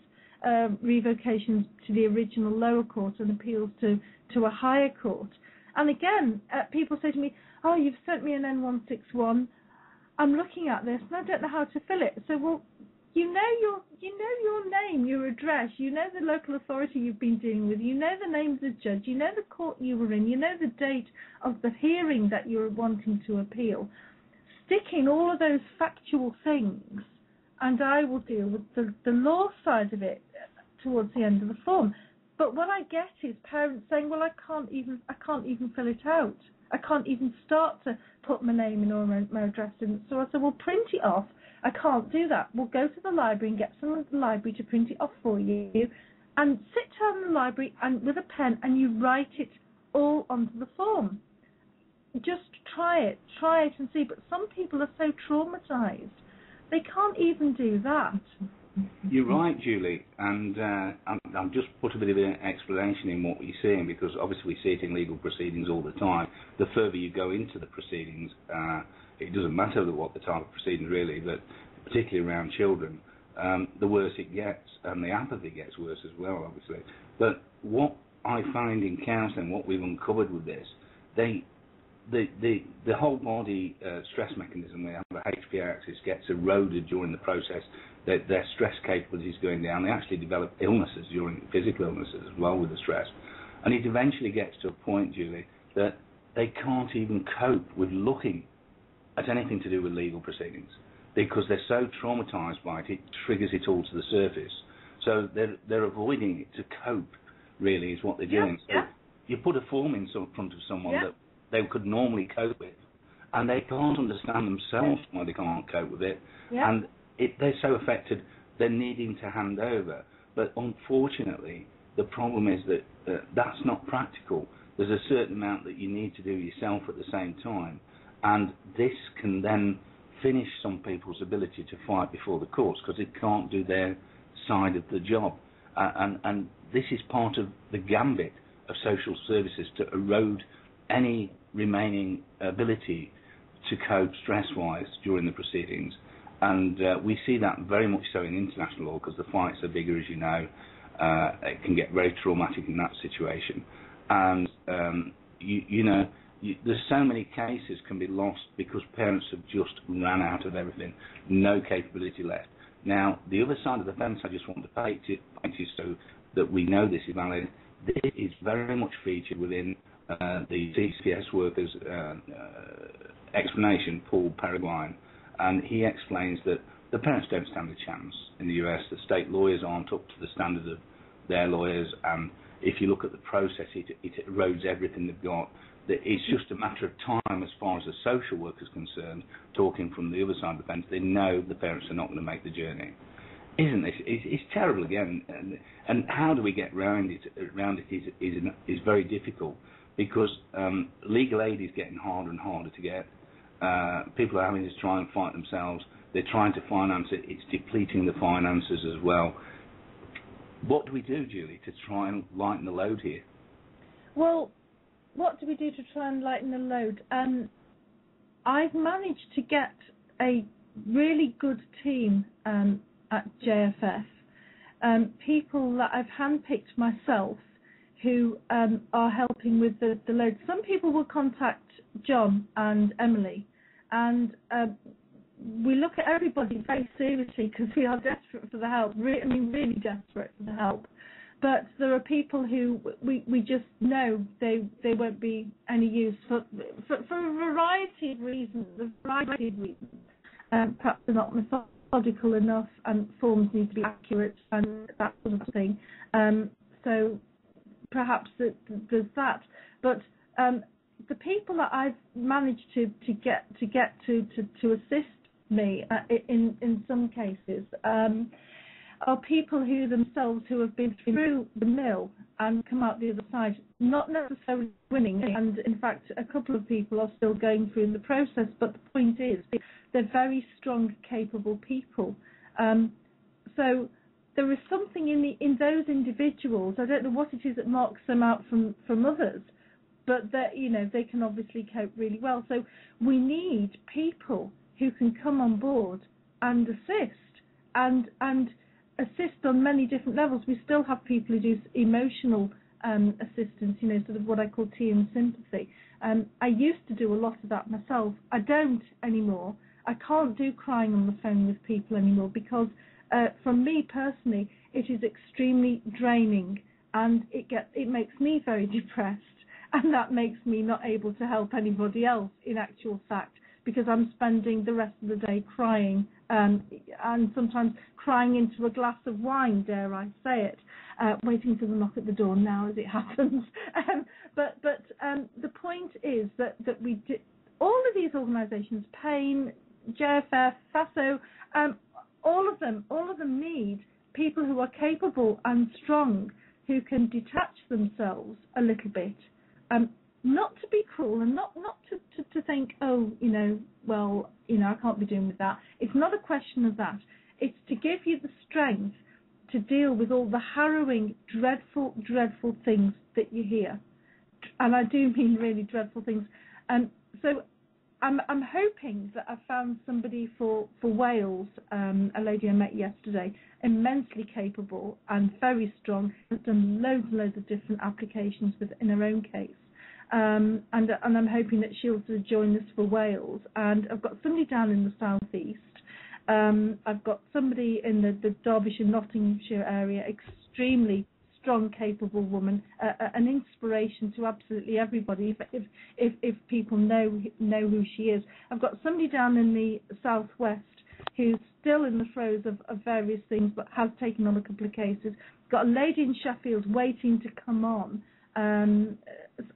Revocations to the original lower court and appeals to a higher court. And again, people say to me, oh, you've sent me an N161. I'm looking at this and I don't know how to fill it. So, well, you know your name, your address, you know the local authority you've been dealing with, you know the name of the judge, you know the court you were in, you know the date of the hearing that you're wanting to appeal. Stick in all of those factual things, and I will deal with the law side of it towards the end of the form. But what I get is parents saying, well, I can't even fill it out. I can't even start to put my name in or my address in. So I said, well, print it off. I can't do that. We'll go to the library and get someone at the library to print it off for you, and sit down in the library and with a pen and you write it all onto the form. Just try it and see. But some people are so traumatized, they can't even do that. You're right, Julie, and I'll just put a bit of an explanation in what you're saying, because obviously we see it in legal proceedings all the time. The further you go into the proceedings, it doesn't matter what the type of proceedings really, but particularly around children, the worse it gets, and the apathy gets worse as well, obviously. But what I find in counselling, what we've uncovered with this, the whole body stress mechanism, we have the HPA axis, gets eroded during the process. Their stress capability is going down. They actually develop illnesses during physical illnesses as well with the stress. And it eventually gets to a point, Julie, that they can't even cope with looking at anything to do with legal proceedings because they're so traumatised by it, it triggers it all to the surface. So they're avoiding it to cope, really, is what they're doing. Yeah. So you put a form in front of someone that they could normally cope with, and they can't understand themselves why they can't cope with it. Yeah. And they're so affected, they're needing to hand over. But unfortunately, the problem is that that's not practical. There's a certain amount that you need to do yourself at the same time. And this can then finish some people's ability to fight before the courts because they can't do their side of the job. And this is part of the gambit of social services to erode any remaining ability to cope stress-wise during the proceedings. And we see that very much so in international law because the fights are bigger, as you know. It can get very traumatic in that situation. And, there's so many cases can be lost because parents have just ran out of everything, no capability left. Now, the other side of the fence I just want to paint is so that we know this is valid. This is very much featured within the CCS workers' explanation, Paul Peregrine. And he explains that the parents don't stand a chance in the US. The state lawyers aren't up to the standard of their lawyers, and if you look at the process, it erodes everything they've got. It's just a matter of time as far as the social worker is concerned, talking from the other side of the fence. They know the parents are not going to make the journey. Isn't this? It's terrible again. And how do we get around it? Is very difficult because legal aid is getting harder and harder to get. People are having to try and fight themselves. They're trying to finance it. It's depleting the finances as well. What do we do, Julie, to try and lighten the load here? Well, what do we do to try and lighten the load? I've managed to get a really good team at JFF, people that I've handpicked myself who are helping with the load. Some people will contact John and Emily, and we look at everybody very seriously because we are desperate for the help, really desperate for the help. But there are people who we just know they won't be any use for a variety of reasons. Perhaps they're not methodical enough, and forms need to be accurate and that sort of thing. So perhaps there's that. But the people that I've managed to get to assist me in some cases are people who themselves who have been through the mill and come out the other side, not necessarily winning. And in fact, a couple of people are still going through the process. But the point is, they're very strong, capable people. So there is something in those individuals. I don't know what it is that marks them out from others, but that they can obviously cope really well. So we need people who can come on board and assist and assist on many different levels. We still have people who do emotional assistance, sort of what I call tea and sympathy. I used to do a lot of that myself. I don't anymore. I can't do crying on the phone with people anymore because, for me personally, it is extremely draining, and it makes me very depressed, and that makes me not able to help anybody else in actual fact, because I'm spending the rest of the day crying, and sometimes crying into a glass of wine, dare I say it, waiting for the knock at the door now as it happens. But the point is that we do, all of these organisations, PAIN, JFF, FASO, all of them need people who are capable and strong, who can detach themselves a little bit, not to be cruel and not to think, I can't be doing with that. It's not a question of that. It's to give you the strength to deal with all the harrowing, dreadful things that you hear. And I do mean really dreadful things. So I'm hoping that I've found somebody for Wales, a lady I met yesterday, immensely capable and very strong, has done loads of different applications in her own case. And I'm hoping that she'll sort of join us for Wales. And I've got somebody down in the southeast. I've got somebody in the Derbyshire, Nottinghamshire area, extremely strong, capable woman, an inspiration to absolutely everybody if people know who she is. I've got somebody down in the southwest who's still in the throes of various things, but has taken on a couple of cases. Got a lady in Sheffield waiting to come on. And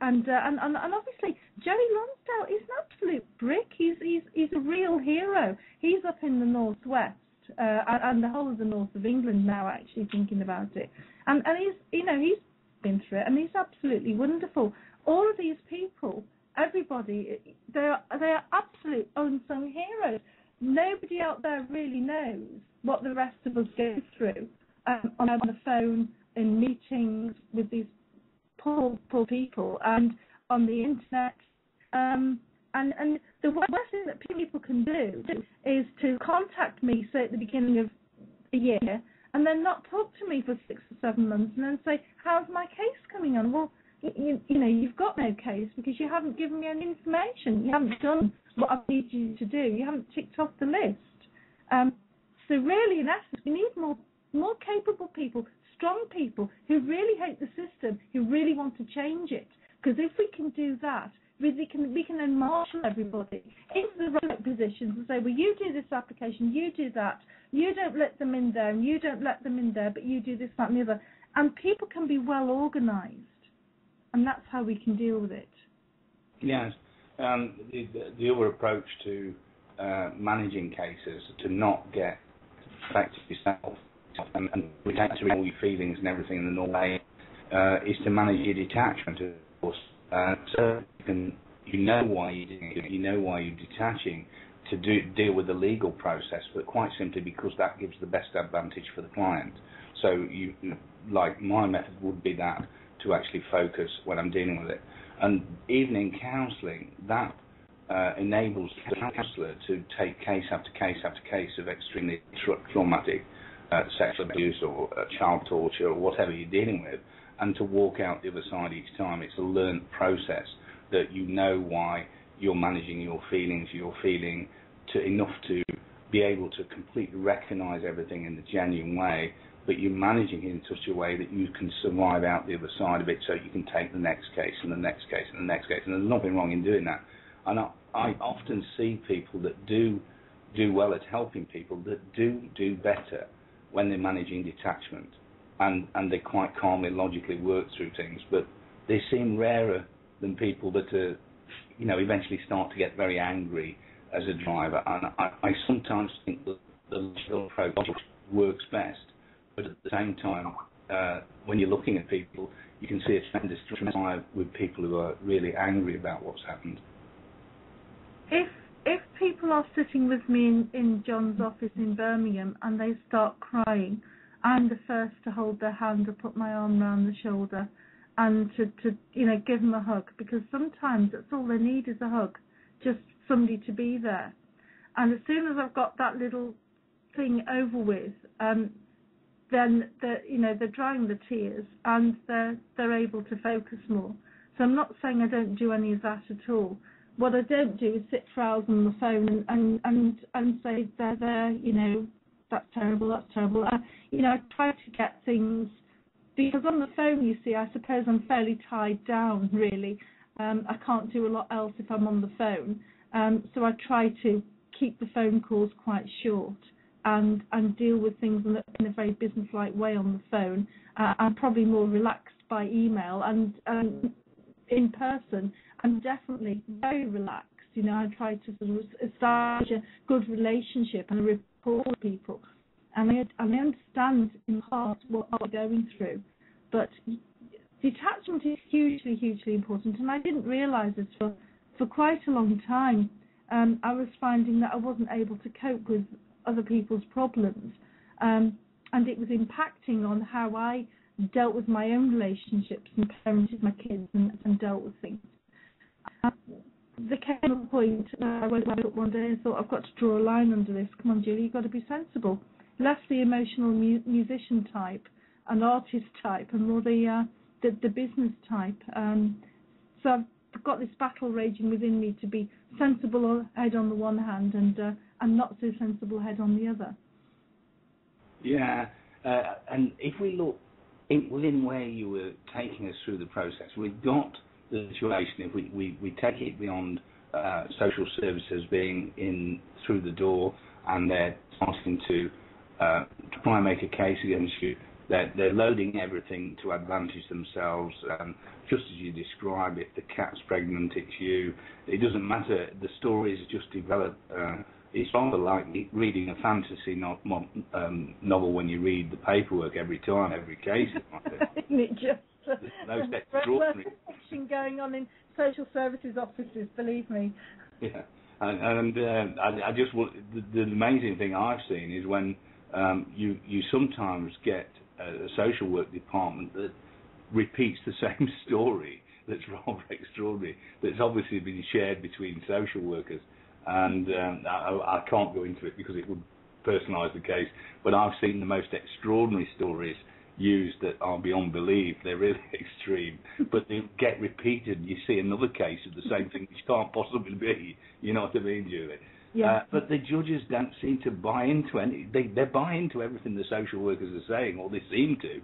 obviously Jerry Lonsdale is an absolute brick. He's a real hero. He's up in the northwest and the whole of the north of England now, actually thinking about it. And he's been through it, and he's absolutely wonderful. All of these people, everybody, they are absolute unsung heroes. Nobody out there really knows what the rest of us go through on the phone, in meetings with these poor people, and on the internet. And the worst thing that people can do is to contact me, say at the beginning of a year, and then not talk to me for 6 or 7 months, and then say, "How's my case coming on?" Well, you've got no case because you haven't given me any information. You haven't done what I need you to do. You haven't ticked off the list. So really, in essence, we need more capable people, strong people who really hate the system, who really want to change it. Because if we can do that, we can then marshal everybody into the right positions and say, well, you do this application, you do that, you don't let them in there, and you don't let them in there, but you do this, that, and the other. And people can be well organised, and that's how we can deal with it. Yes. The other approach to managing cases, to not get affected yourself and retain all your feelings and everything in the normal way, is to manage your detachment, of course. So you know why you're doing it, you know why you're detaching, deal with the legal process, but quite simply because that gives the best advantage for the client. So like my method would be that, to actually focus when I'm dealing with it. And even in counselling, that enables the counsellor to take case after case after case of extremely traumatic sexual abuse or child torture or whatever you're dealing with, and to walk out the other side each time. It's a learned process that you know why you're managing your feelings, you're feeling enough to be able to completely recognise everything in the genuine way, but you're managing it in such a way that you can survive out the other side of it, so you can take the next case and the next case and the next case, and there's nothing wrong in doing that. And I often see people that do well at helping people that do better when they're managing detachment, and they quite calmly, logically work through things, but they seem rarer than people that are, eventually start to get very angry as a driver. And I sometimes think that the logical approach works best, but at the same time, when you're looking at people, you can see a tremendous drive with people who are really angry about what's happened. If people are sitting with me in John's office in Birmingham and they start crying, I'm the first to hold their hand or put my arm around the shoulder and to give them a hug, because sometimes that's all they need is a hug, just somebody to be there. And as soon as I've got that little thing over with, then they're drying the tears and they're able to focus more. So I'm not saying I don't do any of that at all. What I don't do is sit for hours on the phone and say that's terrible, that's terrible. I try to get things, because on the phone, you see, I suppose I'm fairly tied down, really. I can't do a lot else if I'm on the phone. So I try to keep the phone calls quite short and deal with things in a very business-like way on the phone. I'm probably more relaxed by email, and in person, I'm definitely very relaxed. I try to sort of establish a good relationship and a rapport with people. And I understand in part what they're going through. But detachment is hugely, hugely important. And I didn't realise this for quite a long time. I was finding that I wasn't able to cope with other people's problems. And it was impacting on how I dealt with my own relationships and parented my kids and dealt with things. There came a point I woke up one day and thought, I've got to draw a line under this. Come on, Julie, you've got to be sensible. Less the emotional musician type and artist type, and more the business type. So I've got this battle raging within me to be sensible head on the one hand and not so sensible head on the other. Yeah, and if we look within where you were taking us through the process, we've got the situation, if we take it beyond social services being in through the door and they're starting to try and make a case against you, they're loading everything to advantage themselves, just as you describe it. The cat's pregnant, it's you. It doesn't matter. The story is just developed. It's rather like reading a fantasy novel when you read the paperwork every time, every case. Isn't it just? Most extraordinary action going on in social services offices, believe me. Yeah, and I just want the amazing thing I've seen is when you sometimes get a social work department that repeats the same story that's rather extraordinary, that's obviously been shared between social workers, and I can't go into it because it would personalise the case, but I've seen the most extraordinary stories used that are beyond belief. They're really extreme, but they get repeated and you see another case of the same thing which can't possibly be. You know what I mean, Julie? Yeah. But the judges don't seem to buy into any. They buy into everything the social workers are saying, or they seem to,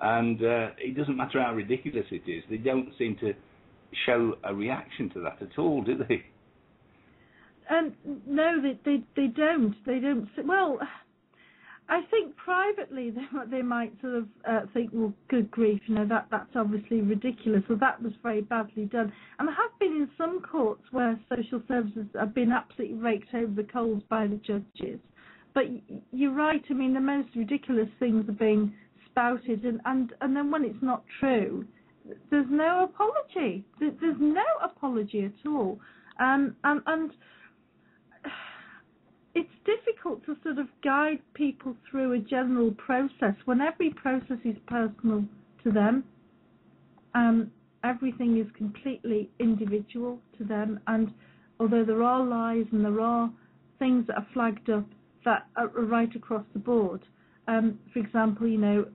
and it doesn't matter how ridiculous it is. They don't seem to show a reaction to that at all, do they? No, they don't. They don't. Well, I think privately they might sort of think, well, good grief, that's obviously ridiculous, or that was very badly done. And I have been in some courts where social services have been absolutely raked over the coals by the judges. But you're right, I mean, the most ridiculous things are being spouted, and then when it's not true, there's no apology. There's no apology at all. And it's difficult to sort of guide people through a general process when every process is personal to them. Everything is completely individual to them, and although there are lies and there are things that are flagged up that are right across the board, for example,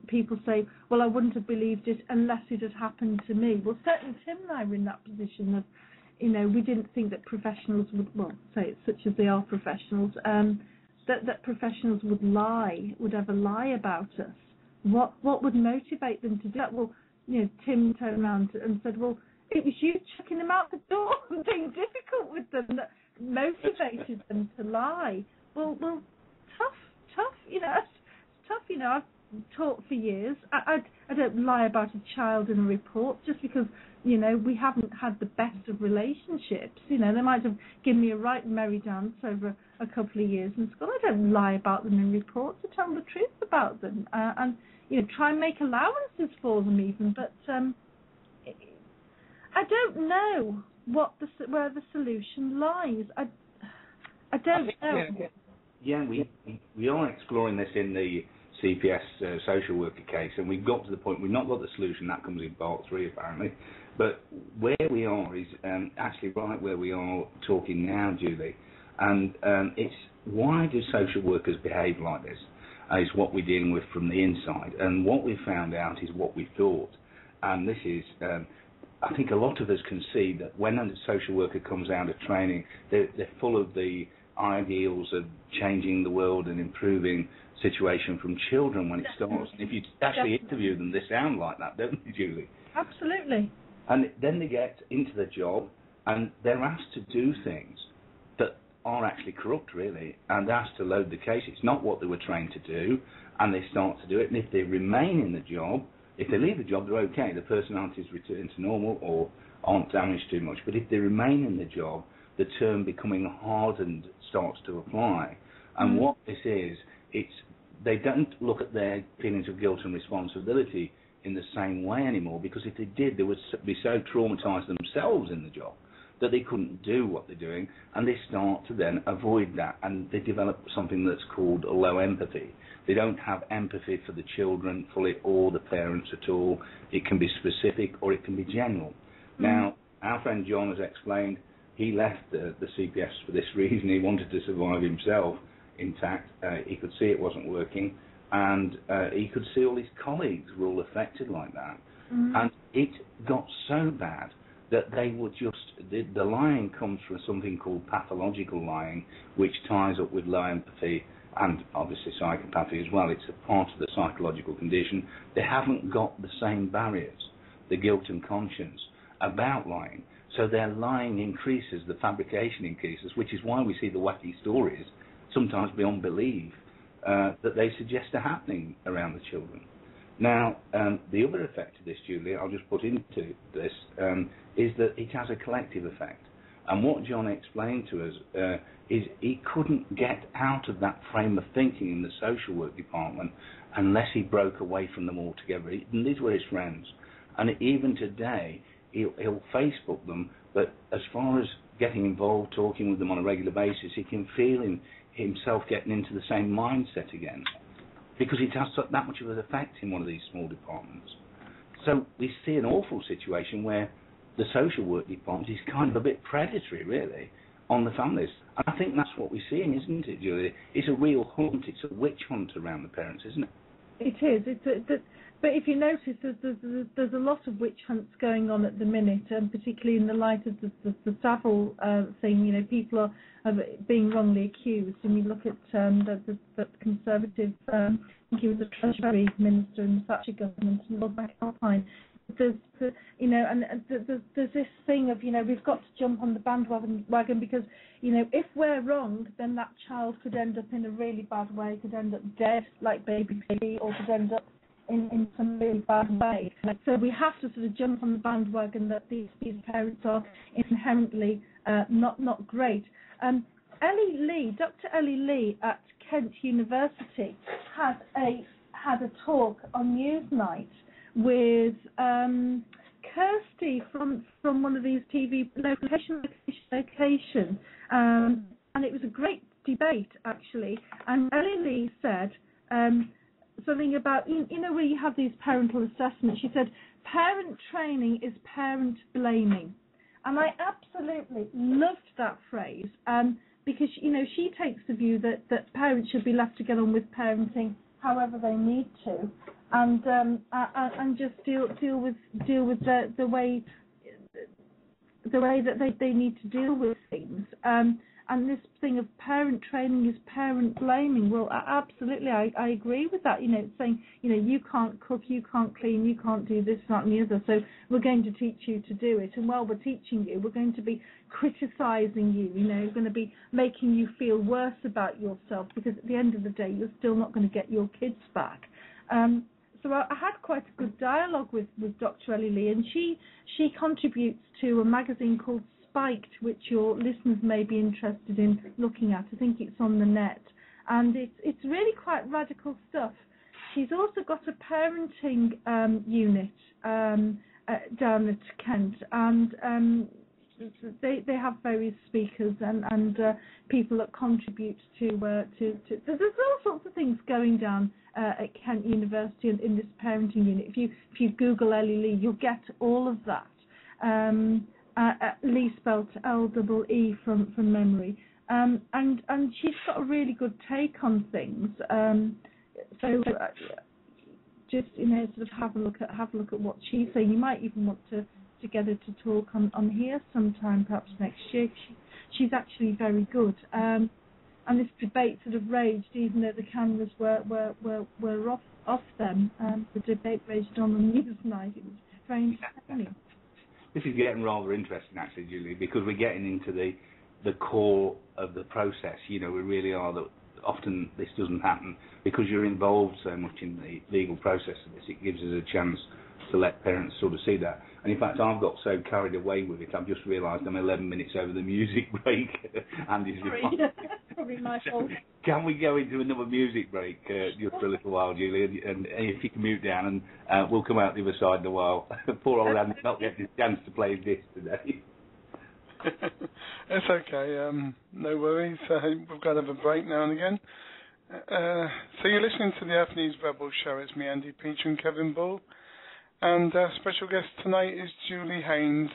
people say, well, I wouldn't have believed it unless it had happened to me. Well, certainly Tim and I were in that position of, we didn't think that professionals would, well, say it's such as they are professionals, that professionals would ever lie about us. What would motivate them to do that? Well, Tim turned around and said, well, it was you checking them out the door and being difficult with them that motivated them to lie. Well, tough, it's tough, I've taught for years. I don't lie about a child in a report just because, we haven't had the best of relationships. They might have given me a right merry dance over a couple of years in school. I don't lie about them in reports. I tell them the truth about them and try and make allowances for them even. But I don't know where the solution lies. I don't know. Yeah, we are exploring this in the CPS social worker case, and we've got to the point, we've not got the solution. That comes in part 3 apparently, but where we are is actually right where we are talking now, Julie, and it's why do social workers behave like this is what we're dealing with from the inside, and what we found out is what we thought, and this is I think a lot of us can see that when a social worker comes out of training, they're full of the ideals of changing the world and improving situation from children when it starts. And if you actually interview them, they sound like that, don't they, Julie? Absolutely. And then they get into the job and they're asked to do things that are actually corrupt, really, and asked to load the case. It's not what they were trained to do, and they start to do it. And if they remain in the job, if they leave the job, they're okay. The personalities return to normal or aren't damaged too much. But if they remain in the job, the term becoming hardened starts to apply. And what this is, they don't look at their feelings of guilt and responsibility in the same way anymore, because if they did, they would be so traumatised themselves in the job that they couldn't do what they're doing, and they start to then avoid that, and they develop something that's called low empathy. They don't have empathy for the children fully or the parents at all. It can be specific or it can be general. Now, our friend John has explained he left the CPS for this reason. He wanted to survive himself intact. He could see it wasn't working, and he could see all his colleagues were all affected like that. And it got so bad that they would the lying comes from something called pathological lying, which ties up with low empathy and obviously psychopathy as well. It's a part of the psychological condition. They haven't got the same barriers, the guilt and conscience, about lying. So their lying increases, the fabrication increases, which is why we see the wacky stories, sometimes beyond belief, that they suggest are happening around the children. Now, the other effect of this, Julie, I'll just put into this, is that it has a collective effect. And what John explained to us is he couldn't get out of that frame of thinking in the social work department unless he broke away from them altogether. And these were his friends. And even today, he'll Facebook them, but as far as getting involved, talking with them on a regular basis, he can feel himself getting into the same mindset again, because it has that much of an effect in one of these small departments. So we see an awful situation where the social work department is kind of a bit predatory, really, on the families. And I think that's what we're seeing, isn't it, Julie? It's a real hunt. It's a witch hunt around the parents, isn't it? It is. But if you notice, there's a lot of witch hunts going on at the minute, and particularly in the light of the Savile thing. People are being wrongly accused. And you look at the Conservative, I think he was a Treasury Minister in the Thatcher government, and Lord McAlpine. There's this thing of, we've got to jump on the bandwagon because, if we're wrong, then that child could end up in a really bad way, could end up dead like baby Piggy, or could end up in some really bad way. So we have to sort of jump on the bandwagon that these parents are inherently not great. Dr. Ellie Lee at Kent University had a talk on Newsnight with Kirsty from one of these TV location, and it was a great debate, actually, and Ellie Lee said something about, you know, where you have these parental assessments. She said, parent training is parent blaming. And I absolutely loved that phrase because, you know, she takes the view that parents should be left to get on with parenting however they need to, and just deal with the way that they need to deal with things. And this thing of parent training is parent blaming. Well, absolutely, I agree with that. You know, it's saying, you know, you can't cook, you can't clean, you can't do this, that, and the other. So we're going to teach you to do it. And while we're teaching you, we're going to be criticising you. You know, we're going to be making you feel worse about yourself, because at the end of the day, you're still not going to get your kids back. So I had quite a good dialogue with Dr. Ellie Lee, and she contributes to a magazine called Spiked, which your listeners may be interested in looking at. I think it's on the net, and it's really quite radical stuff. She's also got a parenting unit down at Kent, and they have various speakers and people that contribute to there's all sorts of things going down at Kent University in this parenting unit. If you Google Ellie Lee, you'll get all of that. Lee spelt L-E-E from memory, and she's got a really good take on things. Just, you know, sort of have a look at what she's saying. You might even want to get her to talk on here sometime, perhaps next year. She's actually very good. And this debate sort of raged, even though the cameras were off them. The debate raged on the news night. It was very entertaining. This is getting rather interesting, actually, Julie, because we're getting into the core of the process. You know, we really are. That often this doesn't happen because you're involved so much in the legal process of this. It gives us a chance to let parents sort of see that. And in fact, I've got so carried away with it, I've just realised I'm 11 minutes over the music break. Andy's probably my fault. Can we go into another music break just for a little while, Julie? And if you can mute down, and we'll come out the other side in a while. Poor old Andy's not getting a chance to play this today. It's okay, no worries. We've got to have a break now and again. So you're listening to the Earth Rebel Show. It's me, Andy Peach, and Kevin Bull. And special guest tonight is Julie Haines.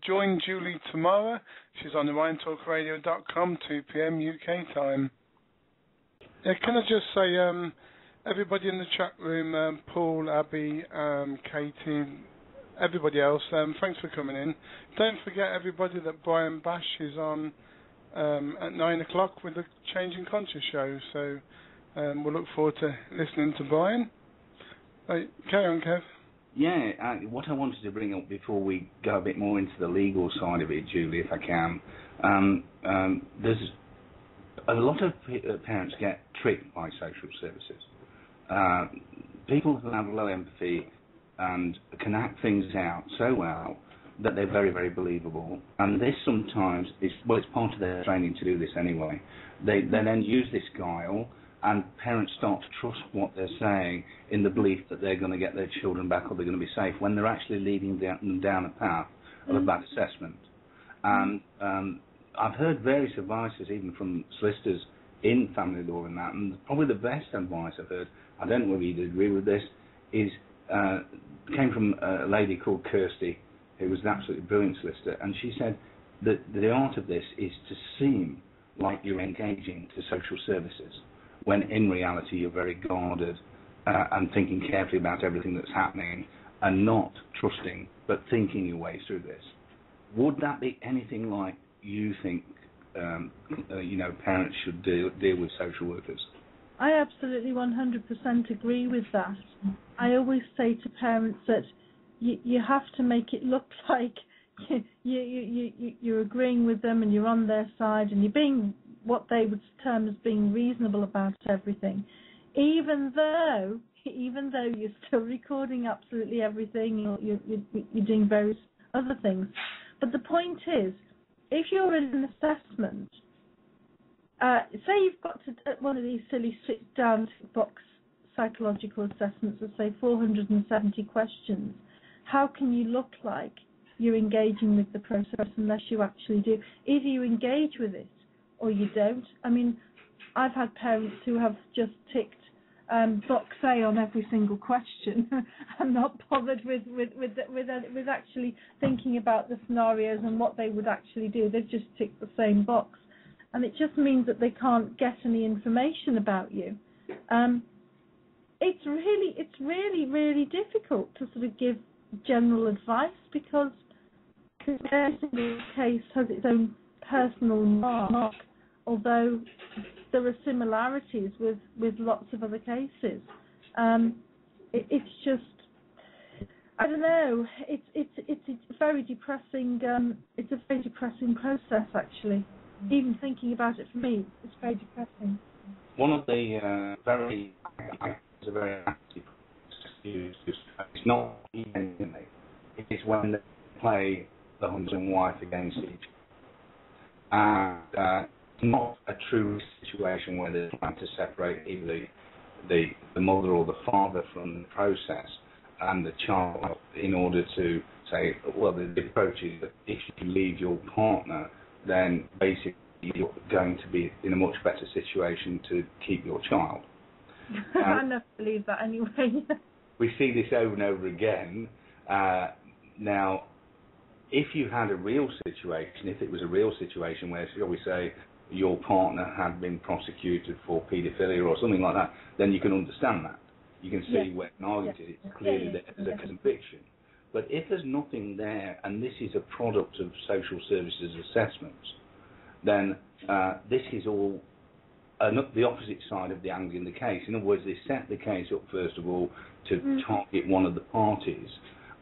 Join Julie tomorrow. She's on the RyanTalkRadio.com, 2 p.m. UK time. Yeah, can I just say, everybody in the chat room, Paul, Abby, Katie, everybody else, thanks for coming in. Don't forget, everybody, that Brian Bash is on at 9 o'clock with the Changing Conscious show. So we'll look forward to listening to Brian. Right, carry on, Kev. Yeah, what I wanted to bring up before we go a bit more into the legal side of it, Julie, if I can, there's a lot of parents get tricked by social services. People who have low empathy and can act things out so well that they're very, very believable. And this sometimes is, well, it's part of their training to do this anyway. They then use this guile, and parents start to trust what they're saying in the belief that they're going to get their children back or they're going to be safe, when they're actually leading them down a path of a bad assessment. And I've heard various advices, even from solicitors in family law and that, and probably the best advice I've heard, I don't know whether you'd agree with this, is came from a lady called Kirsty, who was an absolutely brilliant solicitor, and she said that the art of this is to seem like you're engaging to social services, when in reality you're very guarded and thinking carefully about everything that's happening and not trusting but thinking your way through this. Would that be anything like you think parents should deal with social workers? I absolutely 100% agree with that. I always say to parents that you have to make it look like you're agreeing with them and you're on their side and you're being what they would term as being reasonable about everything, even though you're still recording absolutely everything, you're doing various other things. But the point is, if you're in an assessment, say you've got to one of these silly sit-down box psychological assessments of, say, 470 questions, how can you look like you're engaging with the process unless you actually do? Either you engage with it or you don't. I mean, I've had parents who have just ticked box A on every single question and not bothered with actually thinking about the scenarios and what they would actually do. They've just ticked the same box, and it just means that they can't get any information about you. It's really difficult to sort of give general advice because every single case has its own personal mark, although there are similarities with lots of other cases. It's just, I don't know. It's a very depressing. It's a very depressing process, actually. Even thinking about it for me, it's very depressing. One of the very active issues it's not even it is when they play the husband and wife against each other. And it's not a true situation where they're trying to separate either the mother or the father from the process and the child in order to say, well, the approach is that if you leave your partner, then basically you're going to be in a much better situation to keep your child. I never believe that anyway. We see this over and over again. Now, if you had a real situation, if it was a real situation where, shall we say, your partner had been prosecuted for paedophilia or something like that, then you can understand that. You can see where an argument is. It's clearly there's a conviction. But if there's nothing there, and this is a product of social services assessments, then this is all the opposite side of the angle in the case. In other words, they set the case up, first of all, to target one of the parties,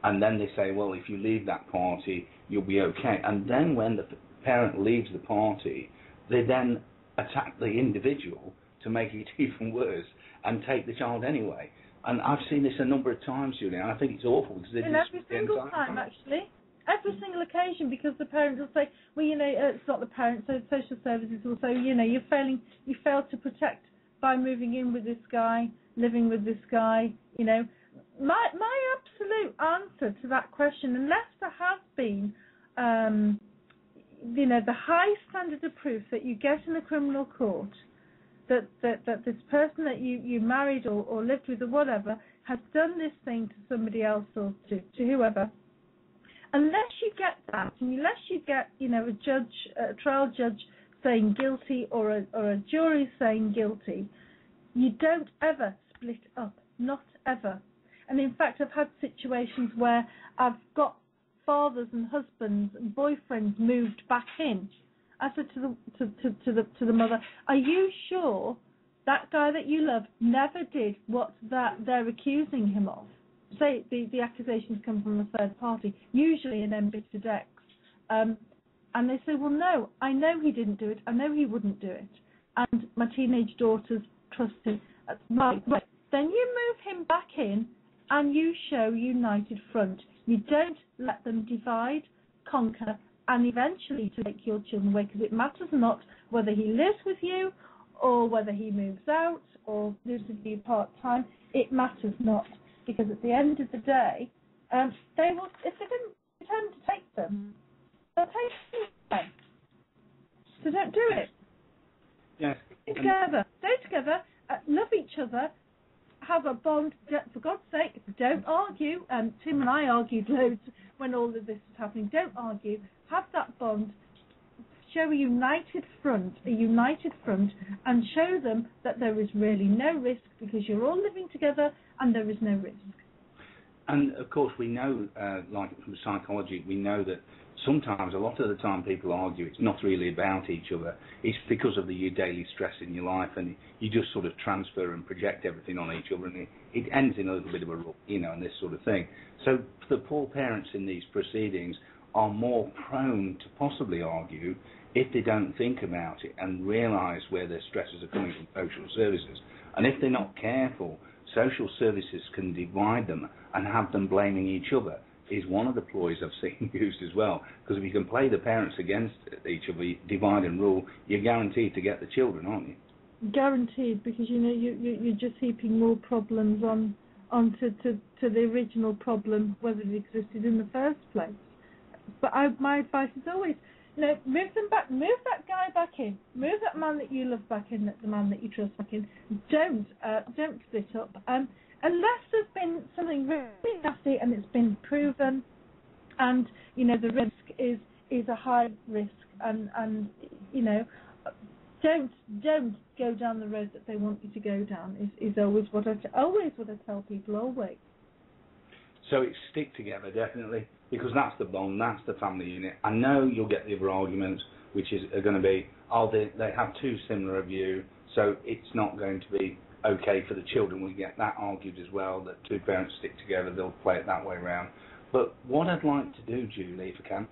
and then they say, well, if you leave that party, you'll be okay. And then when the parent leaves the party, they then attack the individual to make it even worse and take the child anyway. And I've seen this a number of times, Julian. I think it's awful because they every single time, actually. Every single occasion, because the parents will say, well, you know, it's not the parents, so social services will say, you know, you failed to protect by moving in with this guy, living with this guy, you know. My absolute answer to that question, unless there has been, you know, the high standard of proof that you get in a criminal court, that this person that you married or lived with or whatever has done this thing to somebody else or to whoever, unless you get that, and unless you get, you know, a trial judge saying guilty or a jury saying guilty, you don't ever split up, not ever. And in fact, I've had situations where I've got fathers and husbands and boyfriends moved back in. I said to the mother, "Are you sure that guy that you love never did what they're accusing him of?" Say the accusations come from a third party, usually an embittered ex, and they say, "Well, no, I know he didn't do it. I know he wouldn't do it, and my teenage daughters trust him." Right. Then you move him back in, and you show united front. You don't let them divide, conquer, and eventually to take your children away, because it matters not whether he lives with you or whether he moves out or lives with you part-time. It matters not, because at the end of the day, they will, if they didn't intend to take them, they'll take them away. So don't do it. Yes. Stay together, love each other, have a bond. For God's sake, don't argue. Tim and I argued loads when all of this was happening. Don't argue. Have that bond. Show a united front, and show them that there is really no risk, because you're all living together and there is no risk. And of course, we know, like from psychology, we know that sometimes, a lot of the time, people argue it's not really about each other. It's because of your daily stress in your life, and you just sort of transfer and project everything on each other, and it ends in a little bit of a rut, you know, and this sort of thing. So the poor parents in these proceedings are more prone to possibly argue if they don't think about it and realise where their stresses are coming from social services. And if they're not careful, social services can divide them and have them blaming each other. Is one of the ploys I've seen used as well. Because if you can play the parents against each other, divide and rule, you're guaranteed to get the children, aren't you? Guaranteed, because you know you're just heaping more problems onto the original problem, whether it existed in the first place. But my advice is always, No, move them back. Move that guy back in. Move that man that you love back in. The man that you trust back in. Don't split up. Unless there's been something really nasty and it's been proven, and the risk is a high risk, and don't go down the road that they want you to go down. Is always what I tell people. Always. So it's stick together, definitely, because that's the bond, that's the family unit. I know you'll get the other arguments, which are going to be, they have too similar a view, so it's not going to be okay for the children. We get that argued as well, that two parents stick together, they'll play it that way around. But what I'd like to do, Julie, if I can,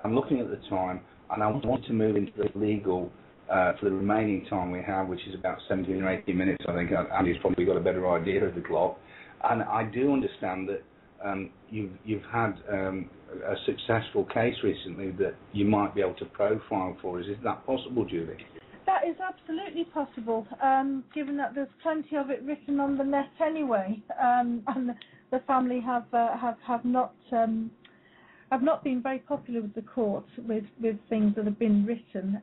I'm looking at the time, and I want to move into the legal for the remaining time we have, which is about 17 or 18 minutes. I think Andy's probably got a better idea of the clock. And I do understand that you've had a successful case recently that you might be able to profile for us. Is that possible, Julie? That is absolutely possible, given that there's plenty of it written on the net anyway, and the family have not been very popular with the court with things that have been written.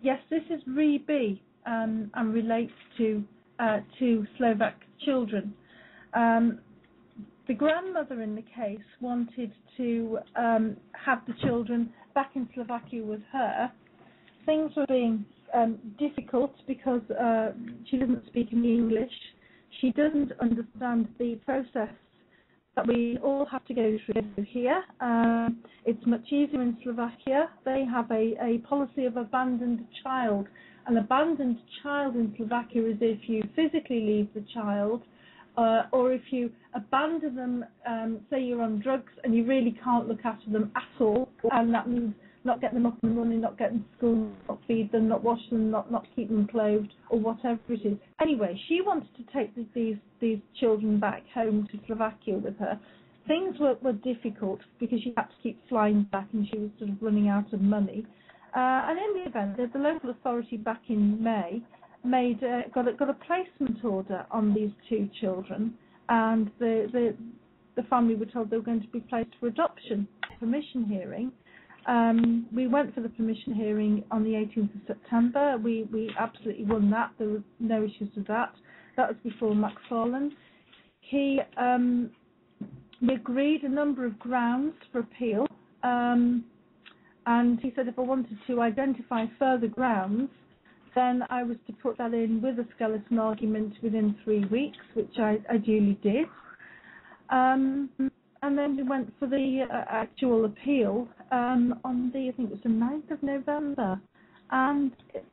Yes, this is Re-B and relates to Slovak children. The grandmother in the case wanted to have the children back in Slovakia with her. Things were being difficult because she doesn't speak any English. She doesn't understand the process that we all have to go through here. It's much easier in Slovakia. They have a policy of abandoned child. An abandoned child in Slovakia is if you physically leave the child, or if you abandon them, say you're on drugs and you really can't look after them at all, and that means not get them up and running, not get them to school, not feed them, not wash them, not keep them clothed, or whatever it is. Anyway, she wanted to take these children back home to Slovakia with her. Things were difficult because she had to keep flying back and she was sort of running out of money. And in the event, the local authority back in May got a placement order on these two children, and the family were told they were going to be placed for adoption. Permission hearing. We went for the permission hearing on the 18th of September. We absolutely won that. There were no issues with that. That was before McFarlane. We agreed a number of grounds for appeal, and he said if I wanted to identify further grounds, then I was to put that in with a skeleton argument within 3 weeks, which I duly did. And then we went for the actual appeal on the, I think it was the 9th of November. And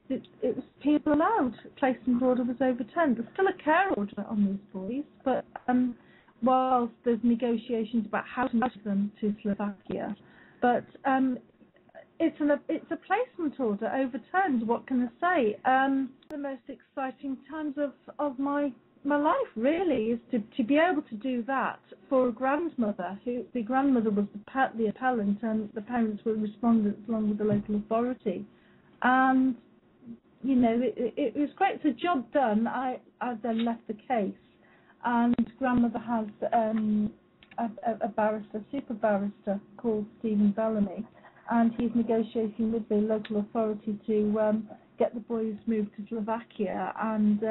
it was appeal allowed. Placement order was overturned. There's still a care order on these boys, but whilst there's negotiations about how to move them to Slovakia, but it's a placement order overturned. What can I say? The most exciting times of my life really is to be able to do that for a grandmother. The grandmother was the appellant, and the parents were respondents along with the local authority. And it was great. It's a job done. I then left the case, and grandmother has a barrister, super barrister called Stephen Bellamy, and he's negotiating with the local authority to get the boys moved to Slovakia and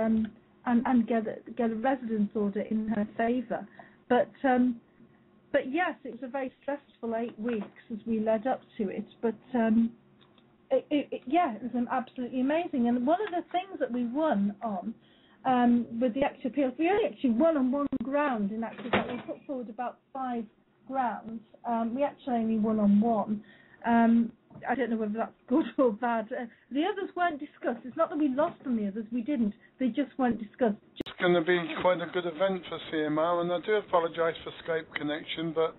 get a residence order in her favour. But yes, it was a very stressful 8 weeks as we led up to it. But it was absolutely amazing. And one of the things that we won on with the actual appeals, we only actually won on one ground. In actual fact, we put forward about 5 grounds. We actually only won on one. I don't know whether that's good or bad. The others weren't discussed. It's not that we lost on the others. We didn't. They just weren't discussed. It's going to be quite a good event for CMR, and I do apologise for Skype connection, but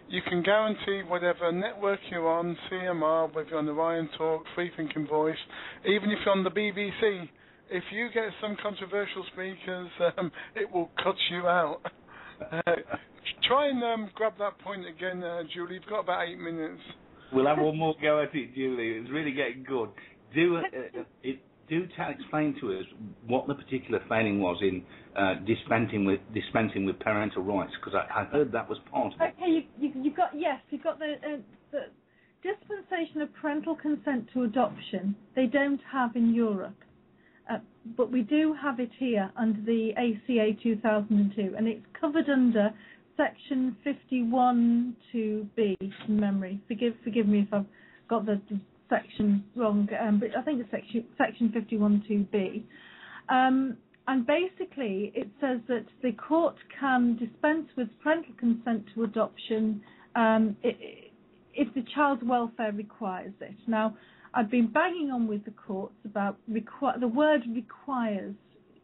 you can guarantee whatever network you're on, CMR, whether you're on the Ryan Talk, Free Thinking Voice, even if you're on the BBC, if you get some controversial speakers, it will cut you out. Try and grab that point again, Julie. You've got about 8 minutes. We'll have one more go at it, Julie. It's really getting good. Explain to us what the particular failing was in dispensing with parental rights, because I heard that was part of it. Okay, you've got the dispensation of parental consent to adoption they don't have in Europe, but we do have it here under the ACA 2002, and it's covered under Section 51(2)(b from memory. Forgive me if I've got the section wrong, but I think it's Section 51(2)(b. And basically it says that the court can dispense with parental consent to adoption if the child's welfare requires it. Now, I've been banging on with the courts about the word requires.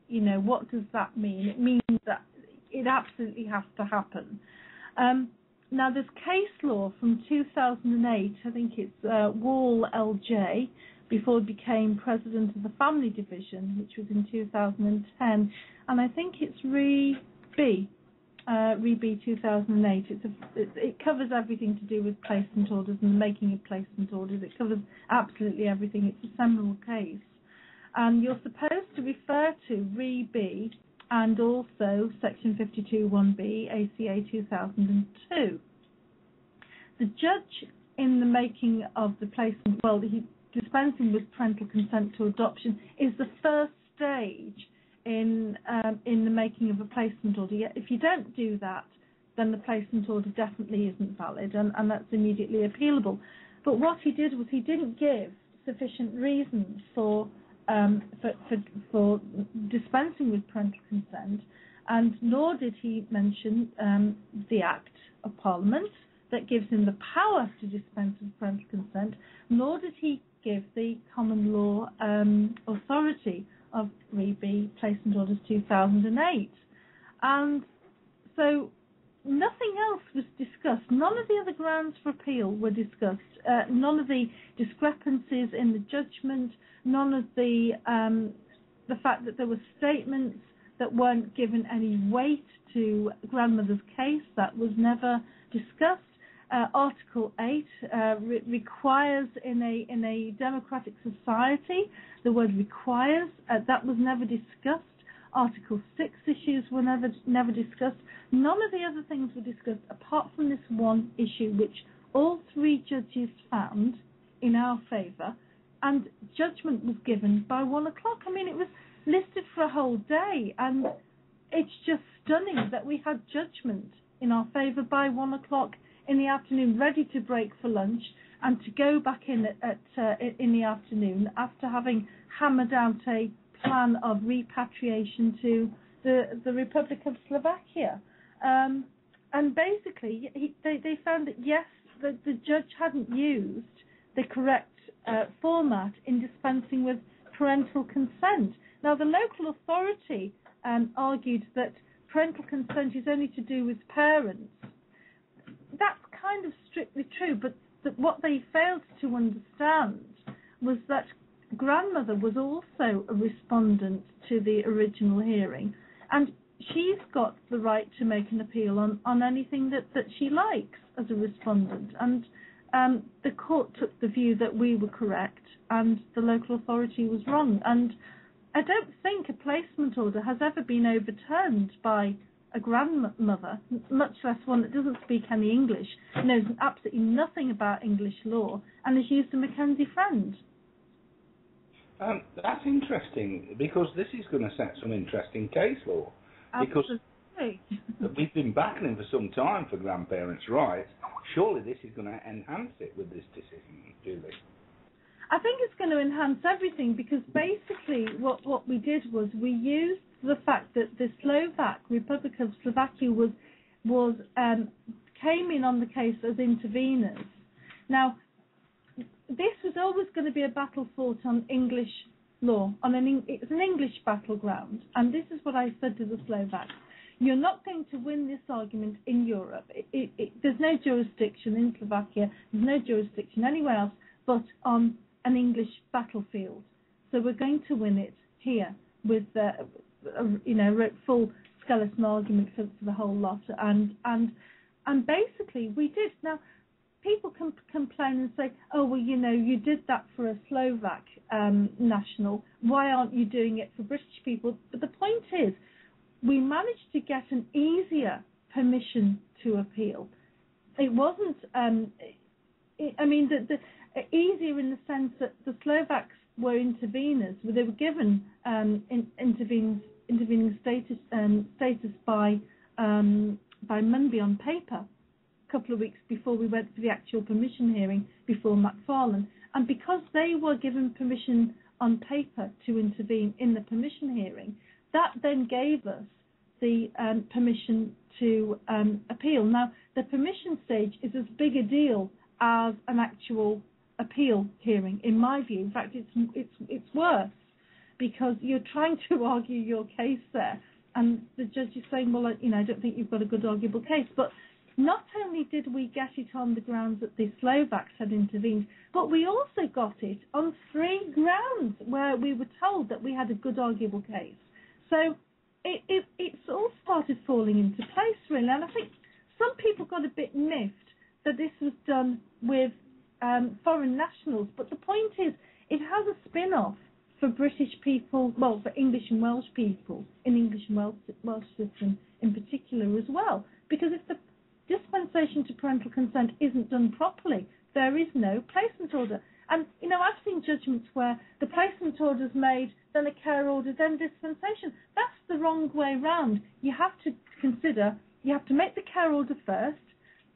You know, what does that mean? It means that it absolutely has to happen. Now, there's case law from 2008, I think it's Wall LJ, before he became president of the Family Division, which was in 2010, and I think it's Re-B 2008. It covers everything to do with placement orders and the making of placement orders. It covers absolutely everything. It's a seminal case. And you're supposed to refer to Re-B and also Section 52(1)(b, ACA 2002. The judge in the making of the placement, dispensing with parental consent to adoption is the first stage in the making of a placement order. If you don't do that, then the placement order definitely isn't valid, and that's immediately appealable. But what he did was he didn't give sufficient reasons for dispensing with parental consent, and nor did he mention the Act of Parliament that gives him the power to dispense with parental consent, nor did he give the common law authority of Re-B Placement Orders 2008. And so nothing else was discussed. None of the other grounds for appeal were discussed. None of the discrepancies in the judgment, none of the fact that there were statements that weren't given any weight to grandmother's case, that was never discussed. Article 8 requires in a democratic society. The word requires, that was never discussed. Article 6 issues were never discussed. None of the other things were discussed apart from this one issue, which all three judges found in our favour, and judgment was given by 1 o'clock. I mean, it was listed for a whole day, and it's just stunning that we had judgment in our favour by 1 o'clock in the afternoon, ready to break for lunch and to go back in in the afternoon after having hammered out a plan of repatriation to the Republic of Slovakia. And basically, they found that, yes, the judge hadn't used the correct format in dispensing with parental consent. Now, the local authority argued that parental consent is only to do with parents. That's kind of strictly true, but what they failed to understand was that grandmother was also a respondent to the original hearing, and she's got the right to make an appeal on anything that she likes as a respondent. And the court took the view that we were correct and the local authority was wrong. And I don't think a placement order has ever been overturned by a grandmother, much less one that doesn't speak any English, knows absolutely nothing about English law, and has used a Mackenzie friend. That's interesting, because this is going to set some interesting case law. Absolutely. Because we've been battling for some time for grandparents' rights. Surely this is going to enhance it with this decision, Julie. I think it's going to enhance everything, because basically what we did was we used the fact that the Slovak Republic of Slovakia came in on the case as interveners. Now, this was always going to be a battle fought on English law. It's an English battleground, and this is what I said to the Slovaks. You're not going to win this argument in Europe. There's no jurisdiction in Slovakia. There's no jurisdiction anywhere else but on an English battlefield. So we're going to win it here with full skeleton argument for the whole lot, and basically we did. Now, people can complain and say, oh, well, you did that for a Slovak national. Why aren't you doing it for British people? But the point is, we managed to get an easier permission to appeal. It wasn't I mean, the easier in the sense that the Slovaks were interveners. They were given intervening status by Munby on paper a couple of weeks before we went for the actual permission hearing before McFarlane. And because they were given permission on paper to intervene in the permission hearing, that then gave us the permission to appeal. Now, the permission stage is as big a deal as an actual appeal hearing, in my view. In fact, it's worse, because you're trying to argue your case there, and the judge is saying, well, I don't think you've got a good arguable case. But not only did we get it on the grounds that the Slovaks had intervened, but we also got it on 3 grounds where we were told that we had a good arguable case. So it's all started falling into place, really. And I think some people got a bit miffed that this was done with foreign nationals. But the point is, it has a spin-off for British people, well, for English and Welsh people, in English and Welsh system in particular as well. Because if the dispensation to parental consent isn't done properly, there is no placement order. And, I've seen judgments where the placement order's made, then a care order, then dispensation. That's the wrong way round. You have to consider, you have to make the care order first,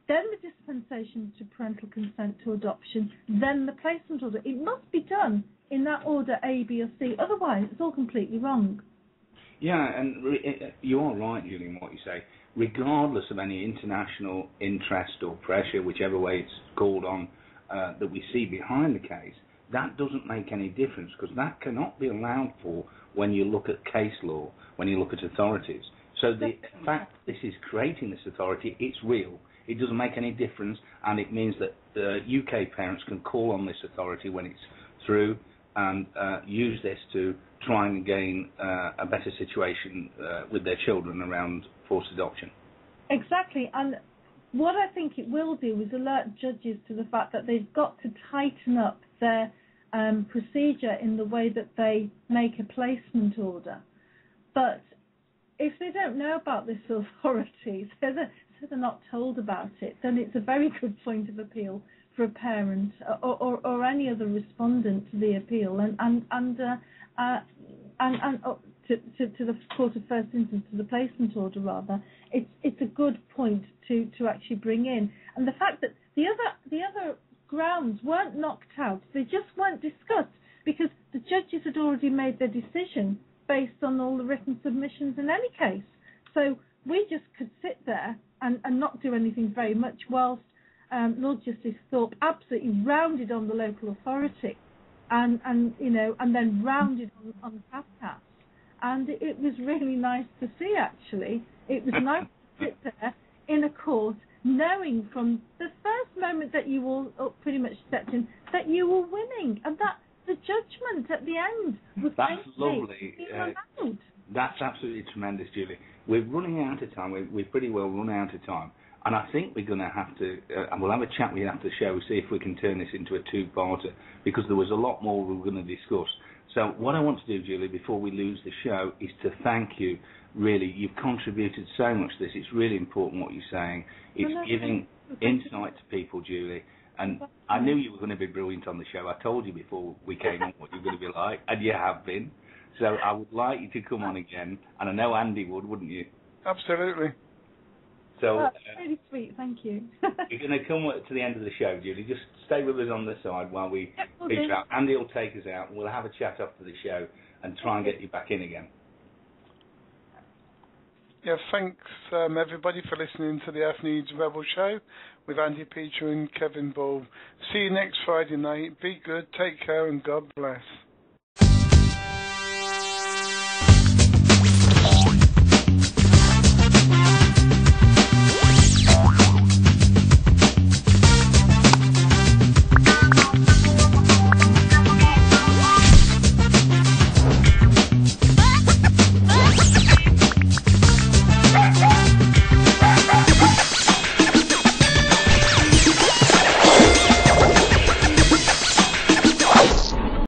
then the dispensation to parental consent to adoption, then the placement order. It must be done in that order, A, B or C. Otherwise, it's all completely wrong. Yeah, and you are right, Julie, in what you say. Regardless of any international interest or pressure, whichever way it's called on, that we see behind the case, that doesn't make any difference, because that cannot be allowed for when you look at case law, when you look at authorities. So the fact this is creating this authority, it's real. It doesn't make any difference, and it means that UK parents can call on this authority when it's through and use this to try and gain a better situation with their children around forced adoption. Exactly, and what I think it will do is alert judges to the fact that they've got to tighten up their procedure in the way that they make a placement order. But if they don't know about this authority, so they're not told about it, then it's a very good point of appeal for a parent or any other respondent to the appeal, and to the court of first instance, to the placement order rather. It's a good point to actually bring in, and the fact that the other grounds weren't knocked out, they just weren't discussed, because the judges had already made their decision based on all the written submissions in any case. So we just could sit there and not do anything very much, whilst Lord Justice Thorpe absolutely rounded on the local authority, and then rounded on FAFCAS. And it was really nice to see, actually. It was nice to sit there in a court knowing from the first moment that you all pretty much stepped in that you were winning, and that the judgment at the end was lovely. That's absolutely tremendous, Julie. We're running out of time. We've pretty well run out of time. And I think we're going to have to, and we'll have a chat with you after the show, see if we can turn this into a 2-parter, because there was a lot more we were going to discuss. So what I want to do, Julie, before we lose the show, is to thank you. Really, you've contributed so much to this. It's really important what you're saying. It's giving insight to people, Julie. And I knew you were going to be brilliant on the show. I told you before we came on what you were going to be like, and you have been. So I would like you to come on again, and I know Andy would, wouldn't you? Absolutely. So that's really sweet, thank you. You're going to come to the end of the show, Julie. Just stay with us on the side while we reach out. Andy will take us out, and we'll have a chat after the show and try and get you back in again. Yeah, thanks everybody for listening to the Earth Needs Rebel Show with Andy Peter and Kevin Ball. See you next Friday night. Be good, take care, and God bless.